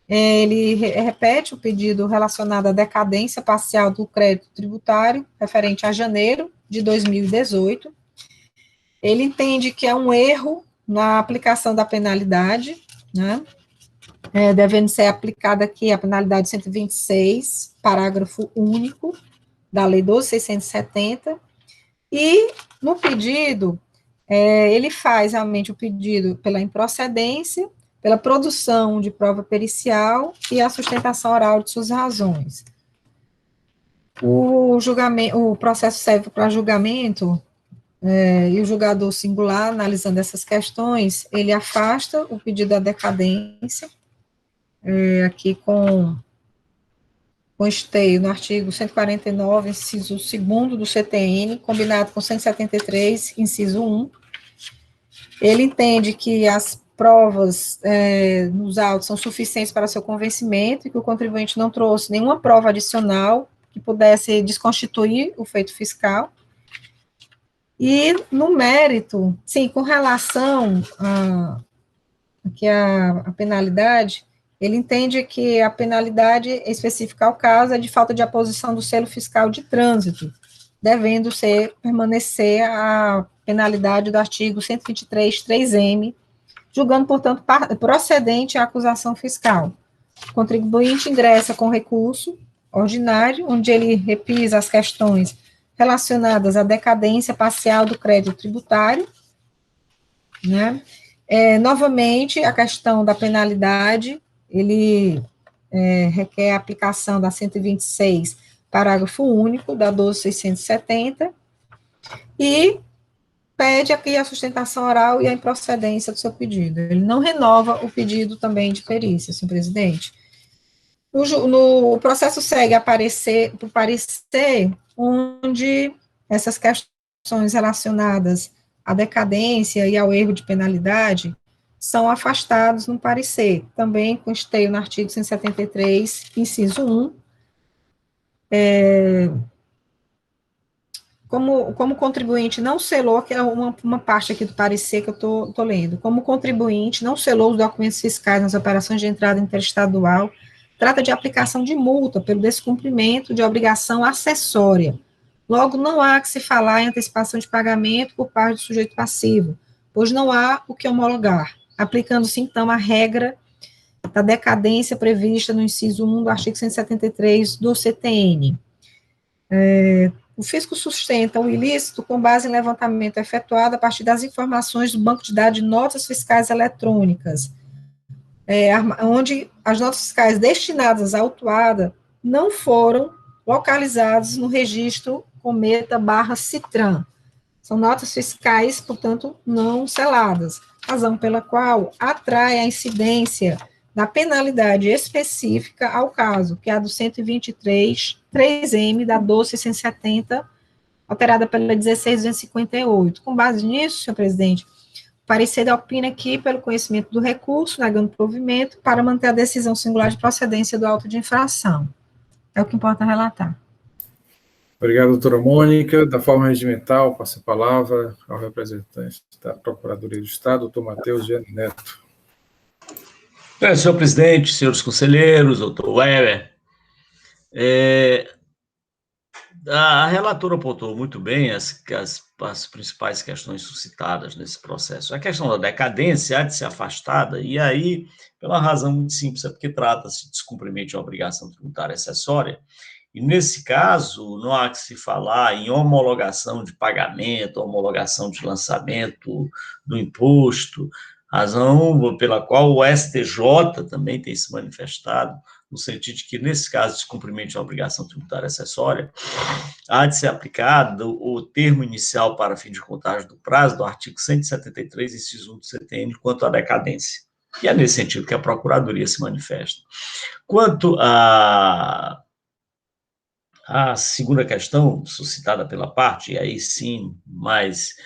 ele repete o pedido relacionado à decadência parcial do crédito tributário, referente a janeiro de 2018. Ele entende que é um erro na aplicação da penalidade, né, devendo ser aplicada aqui a penalidade 126, parágrafo único, da Lei 12.670, e no pedido, ele faz realmente o pedido pela improcedência, pela produção de prova pericial e a sustentação oral de suas razões. O processo serve para julgamento, e o julgador singular, analisando essas questões, ele afasta o pedido da decadência, aqui com esteio no artigo 149, inciso 2º do CTN, combinado com 173, inciso 1. Ele entende que as provas nos autos são suficientes para seu convencimento e que o contribuinte não trouxe nenhuma prova adicional que pudesse desconstituir o feito fiscal. E, no mérito, sim, com relação a penalidade, ele entende que a penalidade específica ao caso é de falta de aposição do selo fiscal de trânsito, devendo permanecer a penalidade do artigo 123, 3M, julgando, portanto, procedente a acusação fiscal. O contribuinte ingressa com recurso ordinário, onde ele repisa as questões relacionadas à decadência parcial do crédito tributário, né? Novamente, a questão da penalidade, ele requer a aplicação da 126, parágrafo único, da 12.670, e pede aqui a sustentação oral e a improcedência do seu pedido. Ele não renova o pedido também de perícia, senhor presidente. O processo segue a parecer, onde essas questões relacionadas à decadência e ao erro de penalidade são afastados no parecer, também com esteio no artigo 173, inciso 1. Como o contribuinte não selou, que é uma parte aqui do parecer que eu estou lendo, como o contribuinte não selou os documentos fiscais nas operações de entrada interestadual, trata de aplicação de multa pelo descumprimento de obrigação acessória. Logo, não há que se falar em antecipação de pagamento por parte do sujeito passivo, pois não há o que homologar, aplicando-se, então, a regra da decadência prevista no inciso 1 do artigo 173 do CTN. O fisco sustenta o ilícito com base em levantamento efetuado a partir das informações do banco de dados de notas fiscais eletrônicas, onde as notas fiscais destinadas à autuada não foram localizadas no registro Cometa/Citran. São notas fiscais, portanto, não seladas, razão pela qual atrai a incidência da penalidade específica ao caso, que é a do 123, 3M da 12.670, alterada pela 16.258. Com base nisso, senhor presidente, o parecer opina aqui pelo conhecimento do recurso, negando provimento, para manter a decisão singular de procedência do auto de infração. É o que importa relatar. Obrigado, doutora Mônica. Da forma regimental, passo a palavra ao representante da Procuradoria do Estado, doutor Matheus Gianni Neto. Senhor presidente, senhores conselheiros, doutor Weber, a relatora apontou muito bem as principais questões suscitadas nesse processo. A questão da decadência há de ser afastada, e aí, pela razão muito simples, é porque trata-se de descumprimento de obrigação tributária acessória, e nesse caso, não há que se falar em homologação de pagamento, homologação de lançamento do imposto, razão pela qual o STJ também tem se manifestado, no sentido de que, nesse caso, descumprimento de obrigação tributária acessória, há de ser aplicado o termo inicial para fim de contagem do prazo do artigo 173, inciso 1 do CTN, quanto à decadência. E é nesse sentido que a Procuradoria se manifesta. Quanto à segunda questão suscitada pela parte, e aí sim mais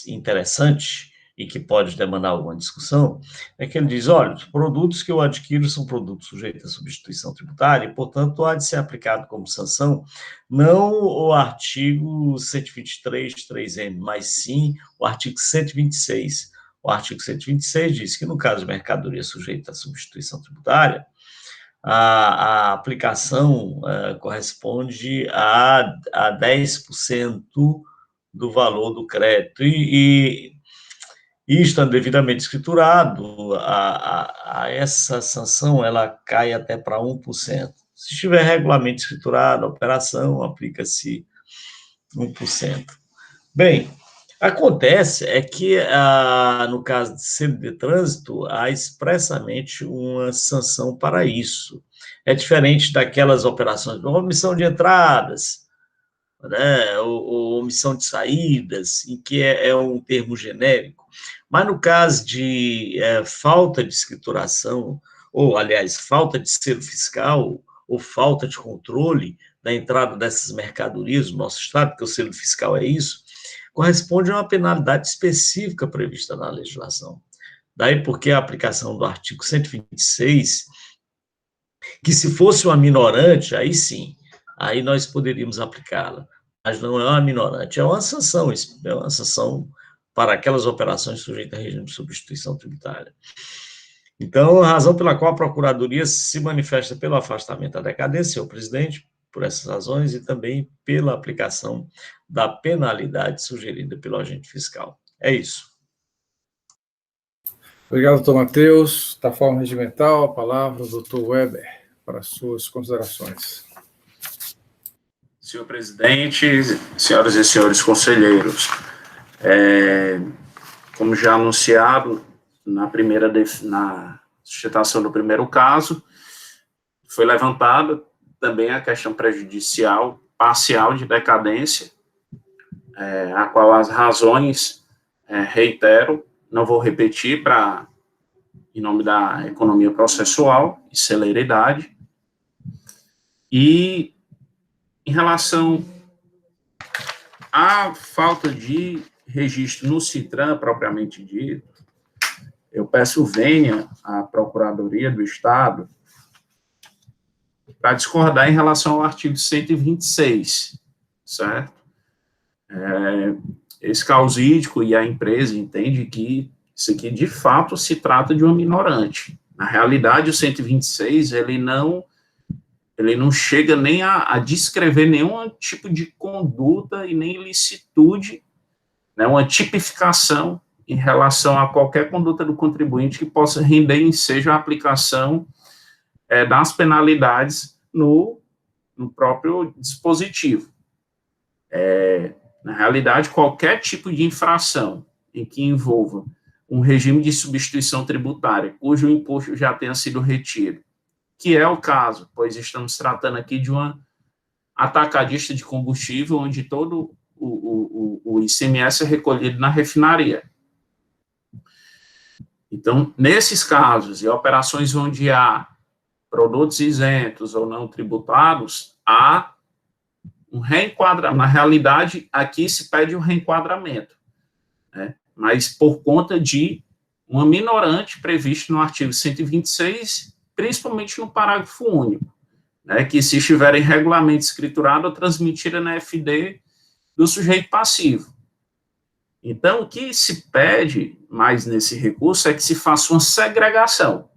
interessante, e que pode demandar alguma discussão, é que ele diz, olha, os produtos que eu adquiro são produtos sujeitos à substituição tributária, e, portanto, há de ser aplicado como sanção não o artigo 123, 3M, mas sim o artigo 126. O artigo 126 diz que, no caso de mercadoria sujeita à substituição tributária, a aplicação corresponde a 10% do valor do crédito, e estando devidamente escriturado, essa sanção ela cai até para 1%. Se estiver regularmente escriturado, a operação aplica-se 1%. Bem, acontece é que, no caso de selo de trânsito, há expressamente uma sanção para isso. É diferente daquelas operações de omissão de entradas, né, ou omissão de saídas, em que é um termo genérico. Mas no caso de falta de escrituração, ou, aliás, falta de selo fiscal, ou falta de controle da entrada dessas mercadorias no nosso Estado, porque o selo fiscal é isso, corresponde a uma penalidade específica prevista na legislação. Daí porque a aplicação do artigo 126, que se fosse uma minorante, aí sim, aí nós poderíamos aplicá-la, mas não é uma minorante, é uma sanção para aquelas operações sujeitas a regime de substituição tributária. Então, a razão pela qual a Procuradoria se manifesta pelo afastamento da decadência, senhor presidente, por essas razões, e também pela aplicação da penalidade sugerida pelo agente fiscal. É isso. Obrigado, doutor Matheus. Da forma regimental, a palavra ao doutor Weber para as suas considerações. Senhor presidente, senhoras e senhores conselheiros, como já anunciado na sustentação do primeiro caso, foi levantada também a questão prejudicial parcial de decadência, a qual as razões, reitero, não vou repetir em nome da economia processual e celeridade. E em relação à falta de registro no CITRAN, propriamente dito, eu peço vênia à Procuradoria do Estado para discordar em relação ao artigo 126, certo? Esse causídico e a empresa entende que isso aqui, de fato, se trata de uma minorante. Na realidade, o 126, ele não chega nem a descrever nenhum tipo de conduta e nem ilicitude, né, uma tipificação em relação a qualquer conduta do contribuinte que possa render ensejo a aplicação das penalidades no próprio dispositivo. Na realidade, qualquer tipo de infração em que envolva um regime de substituição tributária, cujo imposto já tenha sido retido, que é o caso, pois estamos tratando aqui de uma atacadista de combustível, onde todo o ICMS é recolhido na refinaria. Então, nesses casos e operações onde há produtos isentos ou não tributados, há um reenquadramento. Na realidade, aqui se pede um reenquadramento, né? Mas por conta de uma minorante prevista no artigo 126, principalmente no parágrafo único, né, que se estiver em regulamento escriturado ou transmitida na FD do sujeito passivo. Então, o que se pede mais nesse recurso é que se faça uma segregação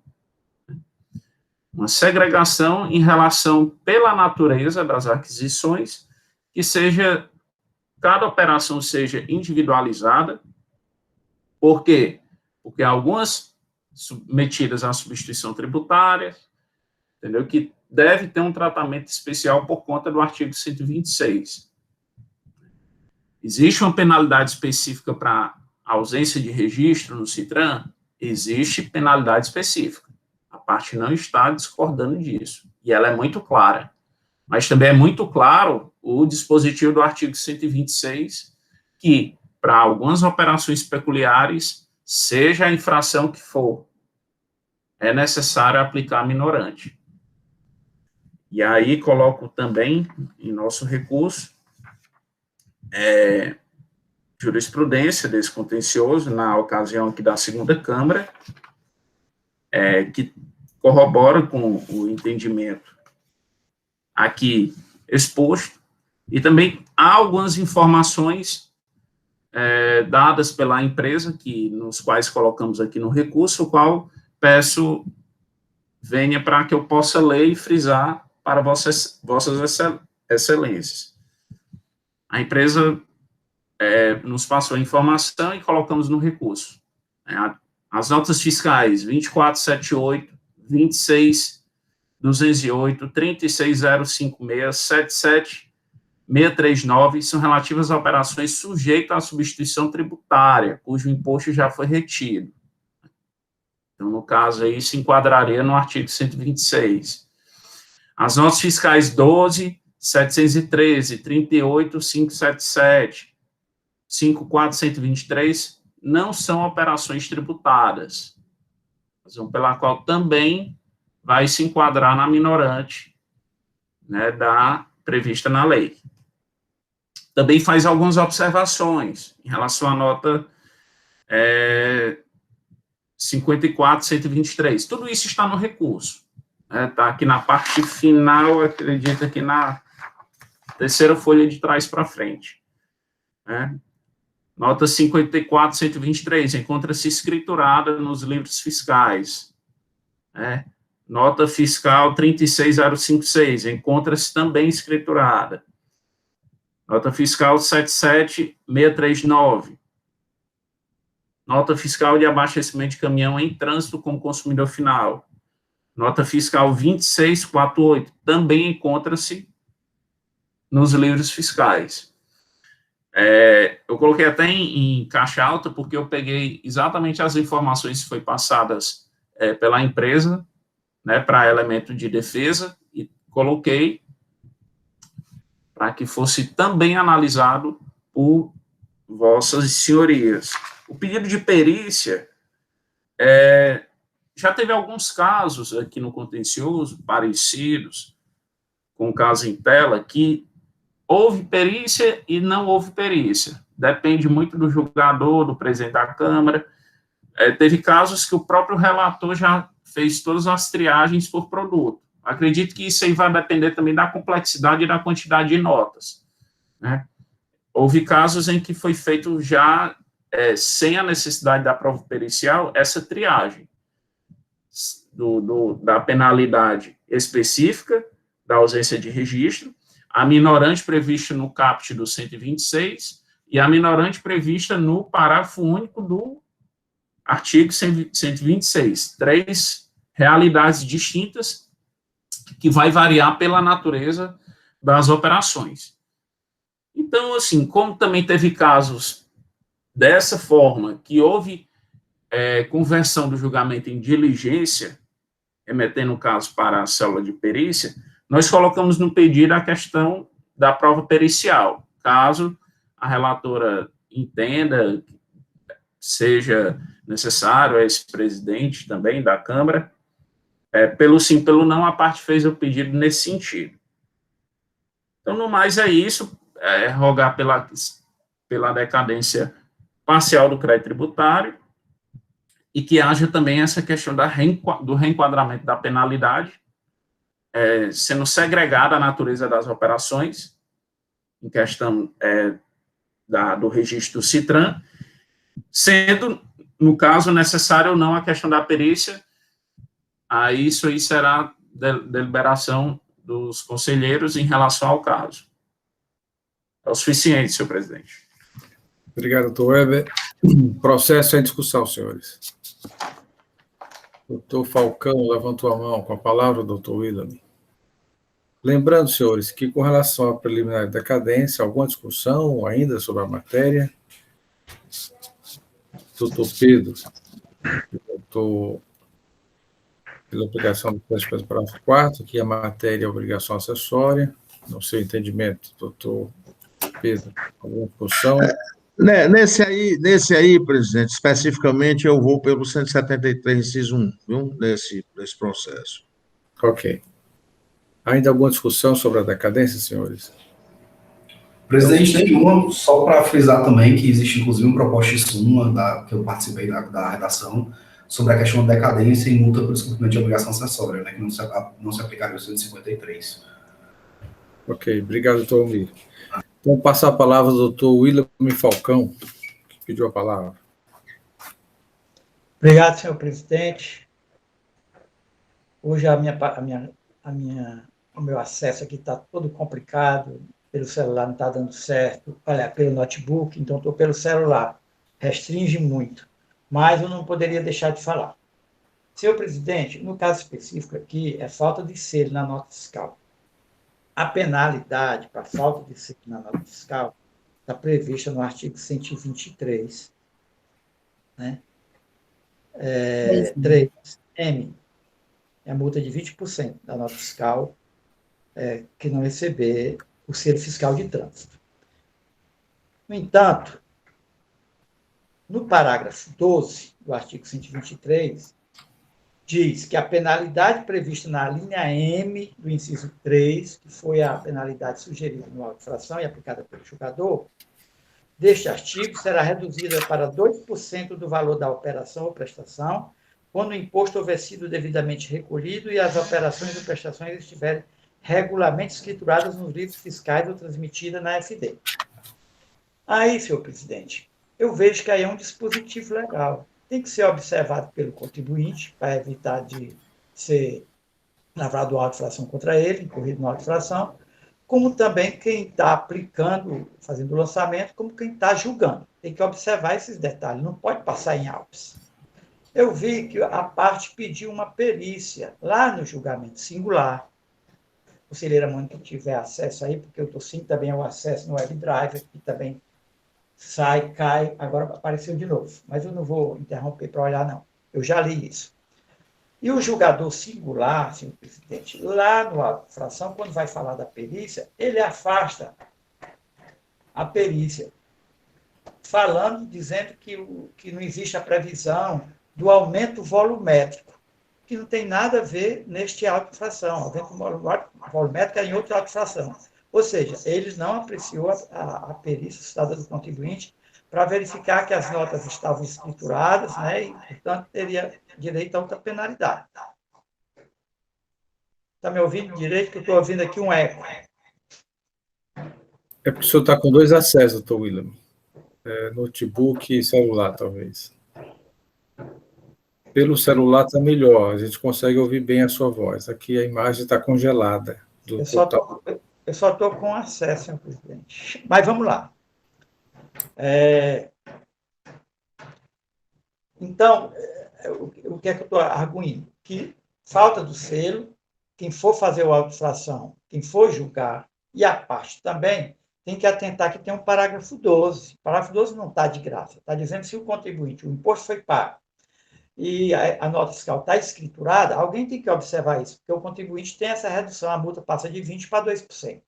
em relação pela natureza das aquisições, que seja, cada operação seja individualizada. Por quê? Porque algumas submetidas à substituição tributária, entendeu? Que deve ter um tratamento especial por conta do artigo 126. Existe uma penalidade específica para ausência de registro no CITRAN? Existe penalidade específica. A parte não está discordando disso. E ela é muito clara. Mas também é muito claro o dispositivo do artigo 126, que, para algumas operações peculiares, seja a infração que for, é necessário aplicar a minorante. E aí coloco também, em nosso recurso, jurisprudência desse contencioso, na ocasião aqui da segunda Câmara, que corrobora com o entendimento aqui exposto, e também há algumas informações dadas pela empresa, nos quais colocamos aqui no recurso, o qual peço venha para que eu possa ler e frisar para vossas excelências. A empresa nos passou a informação e colocamos no recurso. As notas fiscais 2478, 26208, 36056, 77639 são relativas a operações sujeitas à substituição tributária, cujo imposto já foi retido. Então, no caso aí, se enquadraria no artigo 126. As notas fiscais 12.713, 38.577, 5.423 não são operações tributadas, razão pela qual também vai se enquadrar na minorante, né, prevista na lei. Também faz algumas observações em relação à nota 54.123. Tudo isso está no recurso. Está aqui na parte final, acredito que na terceira folha de trás para frente. Nota 54.123, encontra-se escriturada nos livros fiscais. Nota fiscal 36.056, encontra-se também escriturada. Nota fiscal 77.639. Nota fiscal de abastecimento de caminhão em trânsito com consumidor final. Nota fiscal 2648, também encontra-se nos livros fiscais. Eu coloquei até em caixa alta, porque eu peguei exatamente as informações que foram passadas pela empresa, né, para elemento de defesa, e coloquei para que fosse também analisado por vossas senhorias. O pedido de perícia, já teve alguns casos aqui no contencioso, parecidos com o caso em tela, que houve perícia e não houve perícia. Depende muito do julgador, do presidente da Câmara. Teve casos que o próprio relator já fez todas as triagens por produto. Acredito que isso aí vai depender também da complexidade e da quantidade de notas, né? Houve casos em que foi feito já, sem a necessidade da prova pericial, essa triagem da penalidade específica, da ausência de registro, a minorante prevista no caput do 126 e a minorante prevista no parágrafo único do artigo 126. 3 realidades distintas que vai variar pela natureza das operações. Então, assim, como também teve casos dessa forma, que houve conversão do julgamento em diligência, remetendo o caso para a célula de perícia, nós colocamos no pedido a questão da prova pericial. Caso a relatora entenda, seja necessário, esse presidente também da Câmara, pelo sim, pelo não, a parte fez o pedido nesse sentido. Então, no mais, é isso, rogar pela decadência parcial do crédito tributário e que haja também essa questão do reenquadramento da penalidade, sendo segregada a natureza das operações, em questão do registro CITRAN, sendo, no caso, necessário ou não a questão da perícia, isso aí será deliberação dos conselheiros em relação ao caso. É o suficiente, senhor presidente. Obrigado, doutor Weber. Processo em discussão, senhores. Doutor Falcão levantou a mão. Com a palavra, doutor William. Lembrando, senhores, que com relação à preliminar de decadência, alguma discussão ainda sobre a matéria? Doutor Pedro, doutor, pela aplicação do parágrafo 4º, que a matéria é obrigação acessória, no seu entendimento, doutor Pedro, alguma discussão? Nesse aí, presidente, especificamente, eu vou pelo 173, inciso 1, viu? Nesse processo. Ok. Ainda alguma discussão sobre a decadência, senhores? Presidente, nenhuma, só para frisar também que existe, inclusive, uma proposta de súmula que eu participei da redação sobre a questão da decadência e multa por descumprimento de obrigação acessória, né, que não se aplicaria ao 153. Ok, obrigado, doutor Almir. Vou passar a palavra ao doutor William Falcão, que pediu a palavra. Obrigado, senhor presidente. Hoje o meu acesso aqui está todo complicado, pelo celular não está dando certo, pelo notebook, então estou pelo celular. Restringe muito, mas eu não poderia deixar de falar. Senhor presidente, no caso específico aqui, é falta de selo na nota fiscal. A penalidade para falta de selo na nota fiscal está prevista no artigo 123, né? 3M, é a multa de 20% da nota fiscal que não receber o selo fiscal de trânsito. No entanto, no parágrafo 12 do artigo 123, diz que a penalidade prevista na linha M do inciso 3, que foi a penalidade sugerida no auto de infração e aplicada pelo julgador, deste artigo será reduzida para 2% do valor da operação ou prestação, quando o imposto houver sido devidamente recolhido e as operações ou prestações estiverem regularmente escrituradas nos livros fiscais ou transmitidas na FD. Aí, senhor presidente, eu vejo que aí é um dispositivo legal. Tem que ser observado pelo contribuinte, para evitar de ser lavrado auto-infração contra ele, incorrido na auto-infração, como também quem está aplicando, fazendo o lançamento, como quem está julgando. Tem que observar esses detalhes, não pode passar em autos. Eu vi que a parte pediu uma perícia lá no julgamento singular. Conselheira Mônica, que tiver acesso aí, porque eu estou sim também ao acesso no WebDrive, que também sai, cai, agora apareceu de novo. Mas eu não vou interromper para olhar, não. Eu já li isso. E o julgador singular, senhor presidente, lá no auto de infração, quando vai falar da perícia, ele afasta a perícia, falando, dizendo que não existe a previsão do aumento volumétrico, que não tem nada a ver neste auto de infração. Aumento volumétrico é em outra auto de infração. Ou seja, eles não apreciou a perícia citada do contribuinte para verificar que as notas estavam escrituradas, né, e, portanto, teria direito a outra penalidade. Está me ouvindo direito? Que eu estou ouvindo aqui um eco. É porque o senhor está com dois acessos, doutor William. Notebook e celular, talvez. Pelo celular está melhor, a gente consegue ouvir bem a sua voz. Aqui a imagem está congelada. Eu só estou com acesso, senhor presidente. Mas vamos lá. Então, o que é que eu estou arguindo? Que falta do selo, quem for fazer o auto de infração, quem for julgar, e a parte também, tem que atentar que tem um parágrafo 12. O parágrafo 12 não está de graça. Está dizendo que se o contribuinte, o imposto foi pago, e a nota fiscal está escriturada, alguém tem que observar isso, porque o contribuinte tem essa redução, a multa passa de 20% para 2%.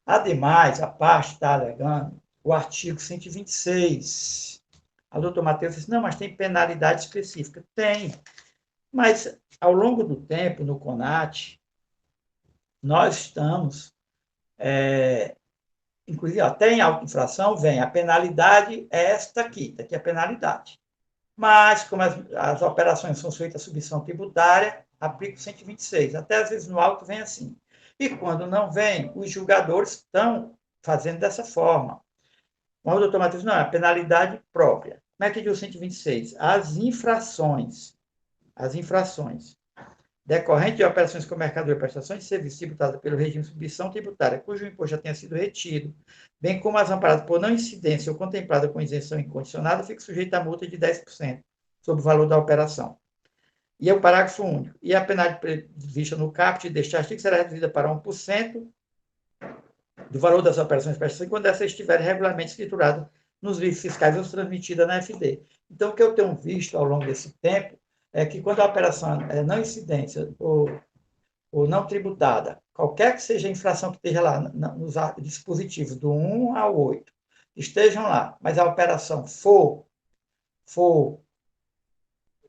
Ademais, a parte está alegando o artigo 126, A doutor Matheus disse, não, mas tem penalidade específica. Tem. Mas, ao longo do tempo, no CONAT, nós estamos, inclusive, tem auto-infração, vem, a penalidade é esta aqui é a penalidade. Mas, como as operações são feitas à submissão tributária, aplica o 126. Até, às vezes, no auto vem assim. E, quando não vem, os julgadores estão fazendo dessa forma. Mas o doutor Matheus, não, é a penalidade própria. Como é que diz o 126? As infrações decorrentes de operações com mercadoria e prestações de serviço tributadas pelo regime de submissão tributária, cujo imposto já tenha sido retido, bem como as amparadas por não incidência ou contempladas com isenção incondicionada, fica sujeita a multa de 10% sobre o valor da operação. E é o parágrafo único. E a penalidade prevista no caput deste artigo será reduzida para 1% do valor das operações de prestação quando essa estiver regularmente escriturada nos livros fiscais ou transmitida na FD. Então, o que eu tenho visto ao longo desse tempo é que quando a operação é não incidência ou não tributada, qualquer que seja a infração que esteja lá nos dispositivos do 1 ao 8, estejam lá, mas a operação for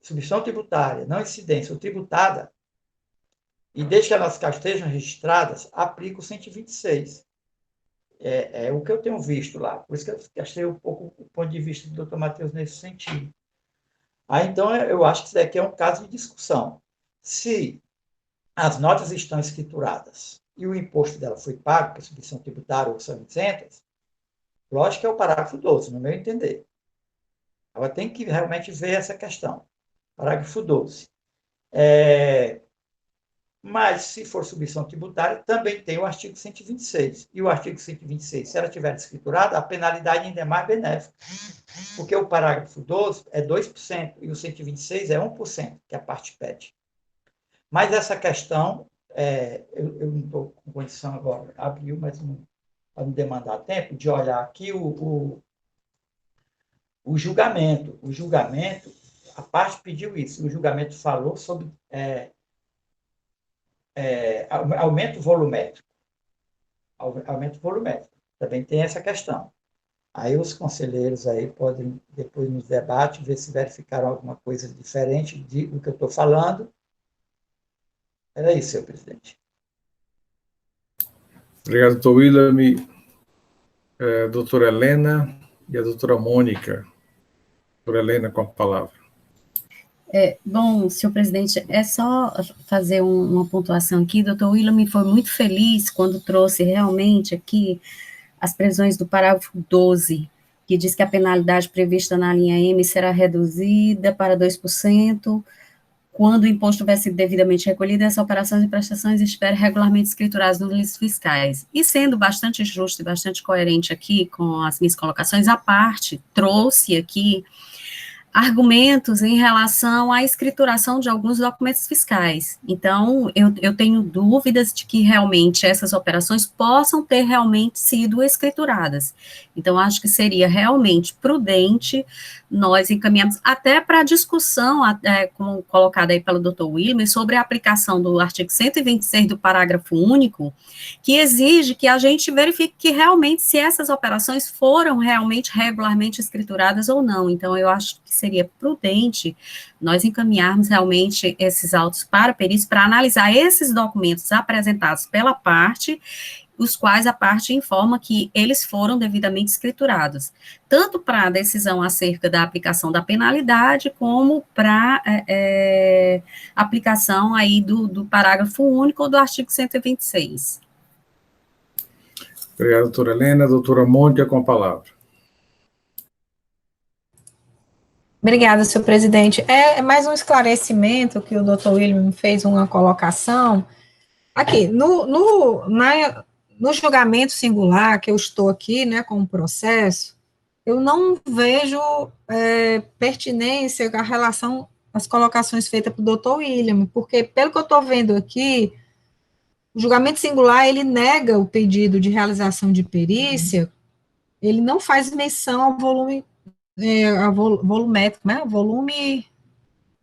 submissão tributária, não incidência ou tributada, e desde que elas estejam registradas, aplica o 126. É o que eu tenho visto lá. Por isso que eu achei um pouco o ponto de vista do doutor Matheus nesse sentido. Então, eu acho que isso daqui é um caso de discussão. Se as notas estão escrituradas e o imposto dela foi pago por submissão tributária ou são isentas, lógico que é o parágrafo 12, no meu entender. Ela tem que realmente ver essa questão. Parágrafo 12. Mas, se for submissão tributária, também tem o artigo 126. E o artigo 126, se ela tiver escriturada, a penalidade ainda é mais benéfica. Porque o parágrafo 12 é 2% e o 126 é 1%, que a parte pede. Mas essa questão, eu não estou com condição agora, abriu, mas para não demandar tempo, de olhar aqui o julgamento. O julgamento, a parte pediu isso, o julgamento falou sobre aumento volumétrico. Aumento volumétrico. Também tem essa questão. Aí os conselheiros aí podem, depois nos debates, ver se verificaram alguma coisa diferente do que eu estou falando. Era isso, senhor presidente. Obrigado, doutor William. Doutora Helena e a doutora Mônica. Doutora Helena, com a palavra. Bom, senhor presidente, é só fazer uma pontuação aqui. Doutor William foi muito feliz quando trouxe realmente aqui as previsões do parágrafo 12, que diz que a penalidade prevista na linha M será reduzida para 2% quando o imposto tiver sido devidamente recolhido e as operações e prestações estiverem regularmente escrituradas nos livros fiscais. E sendo bastante justo e bastante coerente aqui com as minhas colocações, a parte trouxe aqui argumentos em relação à escrituração de alguns documentos fiscais. Então, eu tenho dúvidas de que realmente essas operações possam ter realmente sido escrituradas. Então, acho que seria realmente prudente nós encaminharmos até para a discussão, como colocada aí pelo Dr. William, sobre a aplicação do artigo 126 do parágrafo único, que exige que a gente verifique que realmente se essas operações foram realmente regularmente escrituradas ou não. Então, eu acho que seria prudente nós encaminharmos realmente esses autos para a perícia, para analisar esses documentos apresentados pela parte, os quais a parte informa que eles foram devidamente escriturados, tanto para a decisão acerca da aplicação da penalidade, como para aplicação aí do parágrafo único do artigo 126. Obrigado, doutora Helena. Doutora Mônica, com a palavra. Obrigada, senhor presidente. É mais um esclarecimento que o doutor William fez uma colocação. Aqui, no julgamento singular, que eu estou aqui, né, com o processo, eu não vejo pertinência à relação às colocações feitas pelo doutor William, porque, pelo que eu estou vendo aqui, o julgamento singular, ele nega o pedido de realização de perícia, ele não faz menção ao volume volumétrico, né?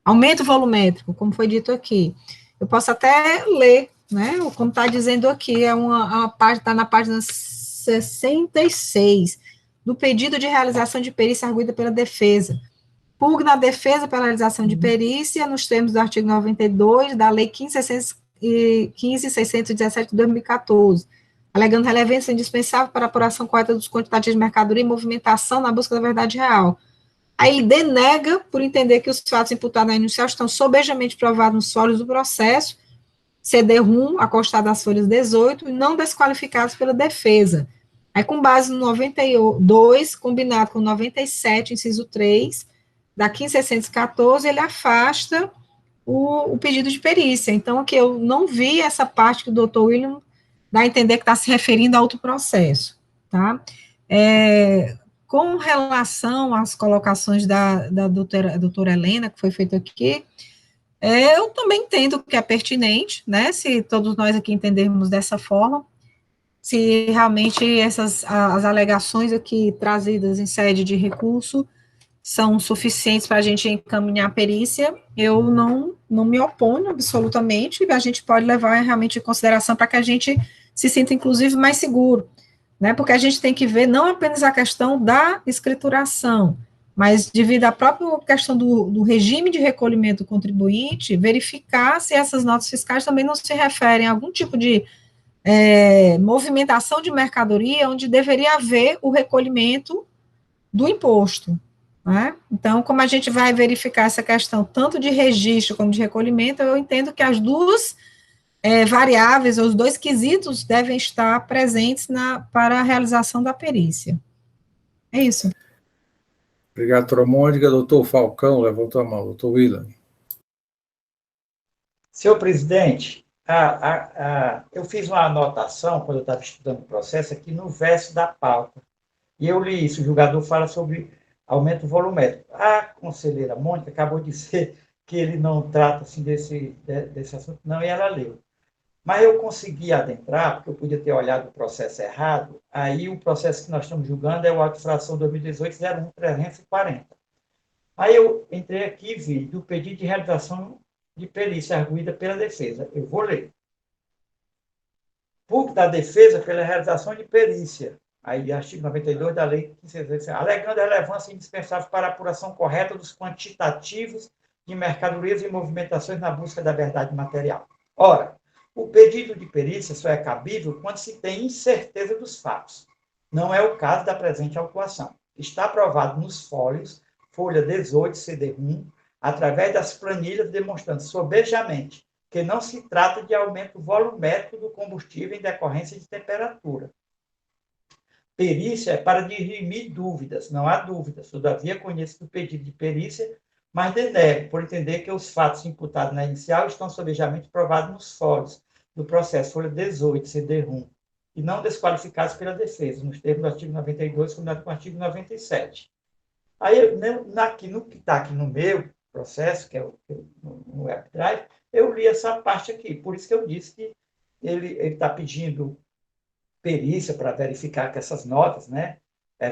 Aumento volumétrico, como foi dito aqui. Eu posso até ler, né? Como está dizendo aqui, está na página 66. do pedido de realização de perícia arguida pela defesa. Pugna a defesa pela realização de perícia nos termos do artigo 92 da Lei 15.617 de 2014, alegando relevância indispensável para a apuração correta dos quantitativos de mercadoria e movimentação na busca da verdade real. Aí ele denega por entender que os fatos imputados na inicial estão sobejamente provados nos folhos do processo, CD1, acostado às folhas 18, e não desqualificados pela defesa. Aí, com base no 92, combinado com 97, inciso 3, da 15.614, ele afasta o pedido de perícia. Então, aqui eu não vi essa parte que o doutor William dá a entender que está se referindo a outro processo, tá? Com relação às colocações da doutora Helena, que foi feita aqui, eu também entendo que é pertinente, né, se todos nós aqui entendermos dessa forma, se realmente as alegações aqui trazidas em sede de recurso são suficientes para a gente encaminhar a perícia, eu não me oponho absolutamente, e a gente pode levar realmente em consideração para que a gente se sinta, inclusive, mais seguro, né, porque a gente tem que ver não apenas a questão da escrituração, mas devido à própria questão do regime de recolhimento do contribuinte, verificar se essas notas fiscais também não se referem a algum tipo de movimentação de mercadoria onde deveria haver o recolhimento do imposto, né? Então, como a gente vai verificar essa questão tanto de registro como de recolhimento, eu entendo que as duas variáveis, os dois quesitos devem estar presentes para a realização da perícia. É isso. Obrigado, doutora Mônica. Doutor Falcão, levantou a mão. Doutor William. Senhor presidente, eu fiz uma anotação, quando eu estava estudando o processo, aqui no verso da pauta. E eu li isso, o julgador fala sobre aumento volumétrico. A conselheira Mônica acabou de dizer que ele não trata assim, desse assunto, não, e ela leu. Mas eu consegui adentrar, porque eu podia ter olhado o processo errado, aí o processo que nós estamos julgando é o auto de infração 2018-01-340. Aí eu entrei aqui e vi do pedido de realização de perícia arguida pela defesa. Eu vou ler. Público da defesa pela realização de perícia, aí artigo 92 da lei 15.617, alegando a relevância indispensável para a apuração correta dos quantitativos de mercadorias e movimentações na busca da verdade material. Ora, o pedido de perícia só é cabível quando se tem incerteza dos fatos. Não é o caso da presente autuação. Está aprovado nos folhos, folha 18, CD1, através das planilhas, demonstrando sobejamente que não se trata de aumento volumétrico do combustível em decorrência de temperatura. Perícia é para dirimir dúvidas, não há dúvidas. Todavia, conheço o pedido de perícia, mas denego, por entender que os fatos imputados na inicial estão sobejamente provados nos folhos do processo, folha 18, CD1, e não desqualificados pela defesa, nos termos do artigo 92, combinado com o artigo 97. Aí, no que está aqui no meu processo, que é no WebDrive, eu li essa parte aqui, por isso que eu disse que ele está pedindo perícia para verificar que essas notas, né,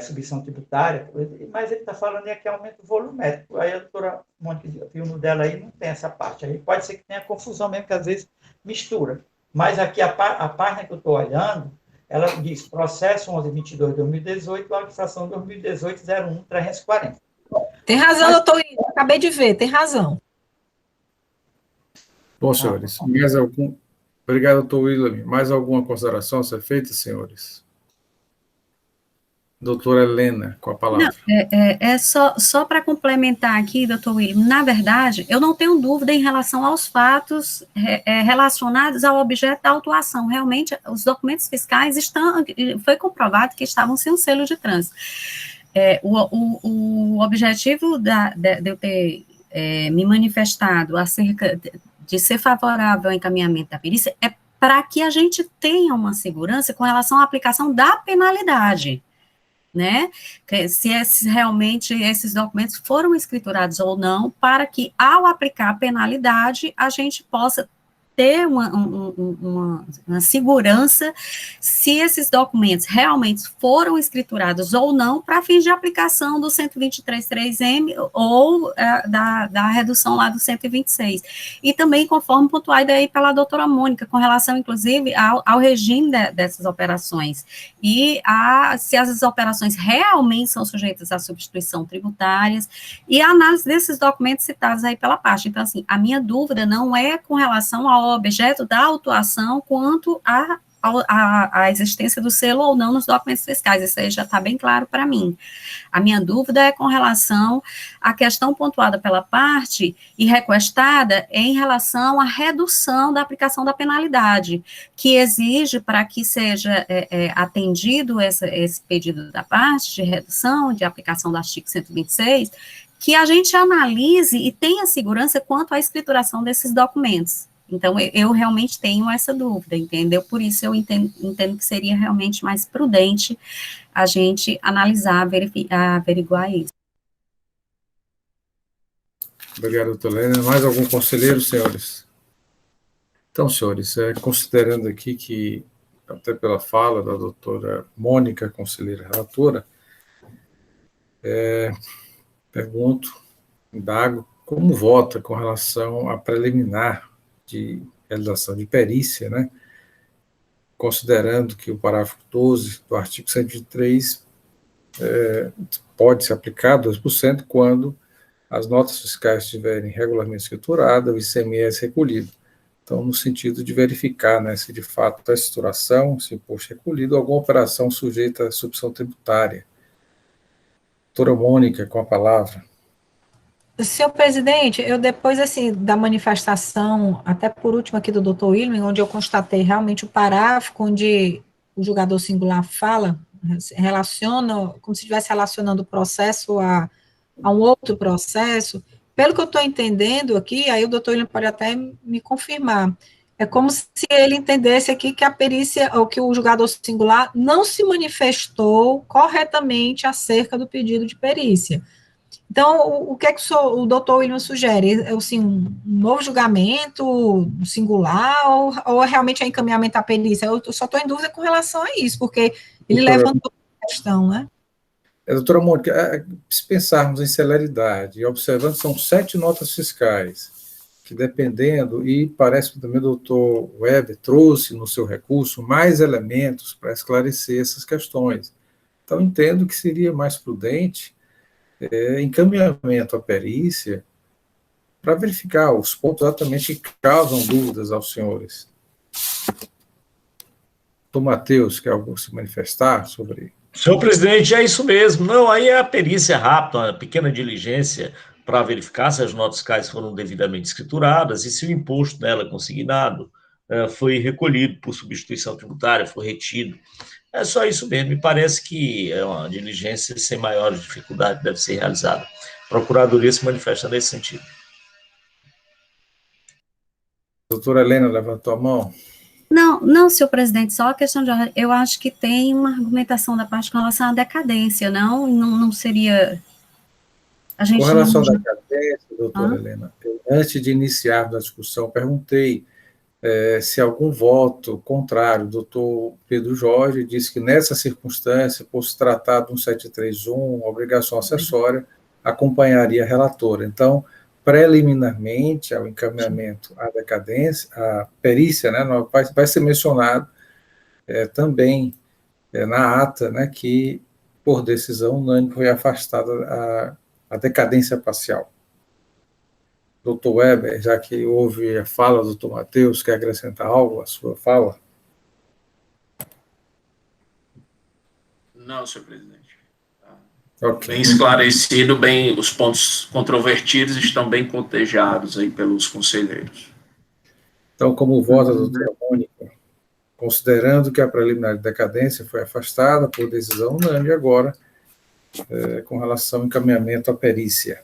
submissão tributária, mas ele está falando aqui aumento volumétrico. Aí a doutora Mônica viu no dela aí, não tem essa parte. Aí pode ser que tenha confusão mesmo, que às vezes mistura. Mas aqui a página que eu estou olhando, ela diz processo 1122-2018, auto de infração 2018-01-340. Tem razão, doutor William, acabei de ver, tem razão. Bom, senhores, obrigado, doutor William. Mais alguma consideração a ser feita, senhores? Doutora Helena, com a palavra. Não, só para complementar aqui, doutor William, na verdade, eu não tenho dúvida em relação aos fatos relacionados ao objeto da autuação. Realmente, os documentos fiscais foi comprovado que estavam sem um selo de trânsito. O objetivo de eu ter me manifestado acerca de ser favorável ao encaminhamento da perícia é para que a gente tenha uma segurança com relação à aplicação da penalidade, né, se realmente esses documentos foram escriturados ou não, para que, ao aplicar a penalidade, a gente possa ter uma segurança se esses documentos realmente foram escriturados ou não para fins de aplicação do 123.3M ou da redução lá do 126. E também conforme pontuado aí pela doutora Mônica, com relação, inclusive, ao regime dessas operações. E se as operações realmente são sujeitas à substituição tributárias, e a análise desses documentos citados aí pela parte. Então, assim, a minha dúvida não é com relação ao objeto da autuação, quanto a existência do selo ou não nos documentos fiscais, isso aí já está bem claro para mim. A minha dúvida é com relação à questão pontuada pela parte e requestada em relação à redução da aplicação da penalidade, que exige para que seja atendido esse pedido da parte de redução, de aplicação do artigo 126, que a gente analise e tenha segurança quanto à escrituração desses documentos. Então, eu realmente tenho essa dúvida, entendeu? Por isso eu entendo que seria realmente mais prudente a gente analisar, averiguar isso. Obrigado, doutor Helena. Mais algum conselheiro, senhores? Então, senhores, considerando aqui que, até pela fala da doutora Mônica, conselheira relatora, pergunto, indago, como vota com relação à preliminar de realização de perícia, né? Considerando que o parágrafo 12 do artigo 123 pode ser aplicado 2% quando as notas fiscais estiverem regularmente escrituradas, o ICMS recolhido. Então, no sentido de verificar, né, se de fato a escrituração, se imposto recolhido, alguma operação sujeita à substituição tributária. Doutora Mônica, com a palavra. Senhor presidente, eu depois, assim, da manifestação, até por último aqui do doutor William, onde eu constatei realmente o parágrafo onde o julgador singular fala, relaciona, como se estivesse relacionando o processo a um outro processo, pelo que eu estou entendendo aqui, aí o doutor William pode até me confirmar, é como se ele entendesse aqui que a perícia, ou que o julgador singular não se manifestou corretamente acerca do pedido de perícia. Então, o que é que o doutor William sugere? Assim, um novo julgamento singular ou realmente é encaminhamento à perícia? Eu só estou em dúvida com relação a isso, porque ele levantou a questão, né? Doutora Mônica, se pensarmos em celeridade, e observando que são 7 notas fiscais, que dependendo, e parece que também o doutor Weber trouxe no seu recurso mais elementos para esclarecer essas questões. Então, entendo que seria mais prudente encaminhamento à perícia para verificar os pontos exatamente que causam dúvidas aos senhores. Doutor Matheus, quer algo se manifestar sobre... Senhor presidente, é isso mesmo. Não, aí é a perícia rápida, uma pequena diligência para verificar se as notas fiscais foram devidamente escrituradas e se o imposto nela consignado foi recolhido por substituição tributária, foi retido. É só isso mesmo, me parece que é uma diligência sem maiores dificuldades deve ser realizada. A Procuradoria se manifesta nesse sentido. Doutora Helena levantou a mão. Não, senhor presidente, só a questão de ordem. Eu acho que tem uma argumentação da parte com relação à decadência, não seria... Com relação à decadência, doutora Helena, antes de iniciarmos a discussão, perguntei se algum voto contrário, o doutor Pedro Jorge disse que nessa circunstância, por se tratar de um 731, obrigação acessória, acompanharia a relatora. Então, preliminarmente ao encaminhamento à decadência, à perícia, né, vai ser mencionado também na ata, né, que por decisão unânime foi afastada a decadência parcial. Doutor Weber, já que houve a fala do doutor Matheus, quer acrescentar algo à sua fala? Não, senhor presidente. Okay. Bem esclarecido, os pontos controvertidos estão bem cotejados aí pelos conselheiros. Então, como vota a doutora Mônica, considerando que a preliminar de decadência foi afastada por decisão unânime agora, com relação ao encaminhamento à perícia.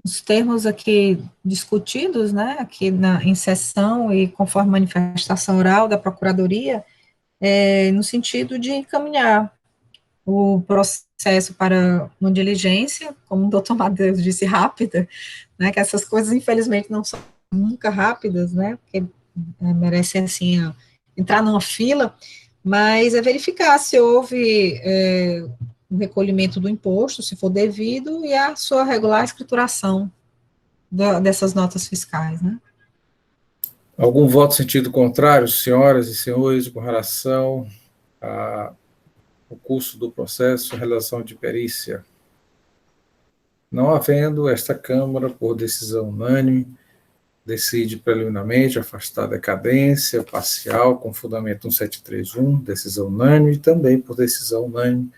Nos termos aqui discutidos, né, aqui em sessão e conforme manifestação oral da Procuradoria, no sentido de encaminhar o processo para uma diligência, como o doutor Matheus disse, rápida, né, que essas coisas, infelizmente, não são nunca rápidas, né, porque merecem, assim, entrar numa fila, mas é verificar se houve o recolhimento do imposto, se for devido, e a sua regular escrituração dessas notas fiscais, né. Algum voto em sentido contrário, senhoras e senhores, com relação ao curso do processo em relação de perícia? Não havendo, esta Câmara, por decisão unânime, decide preliminarmente afastar a decadência parcial com fundamento 1731, decisão unânime, e também por decisão unânime,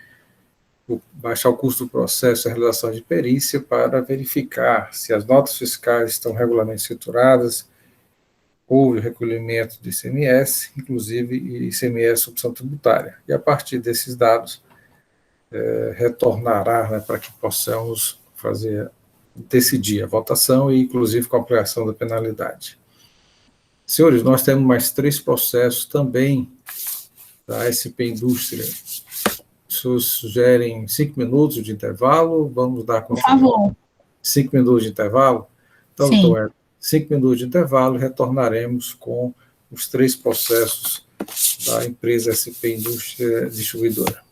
baixar o custo do processo em relação de perícia para verificar se as notas fiscais estão regularmente escrituradas, houve recolhimento de ICMS, inclusive ICMS opção tributária. E a partir desses dados, retornará, né, para que possamos decidir a votação e, inclusive, com a aplicação da penalidade. Senhores, nós temos mais 3 processos também da SP Indústria. Os senhores sugerem 5 minutos de intervalo? Vamos dar continuidade. Por favor. 5 minutos de intervalo? Então, Sim. doutor, 5 minutos de intervalo e retornaremos com os 3 processos da empresa SP Indústria Distribuidora.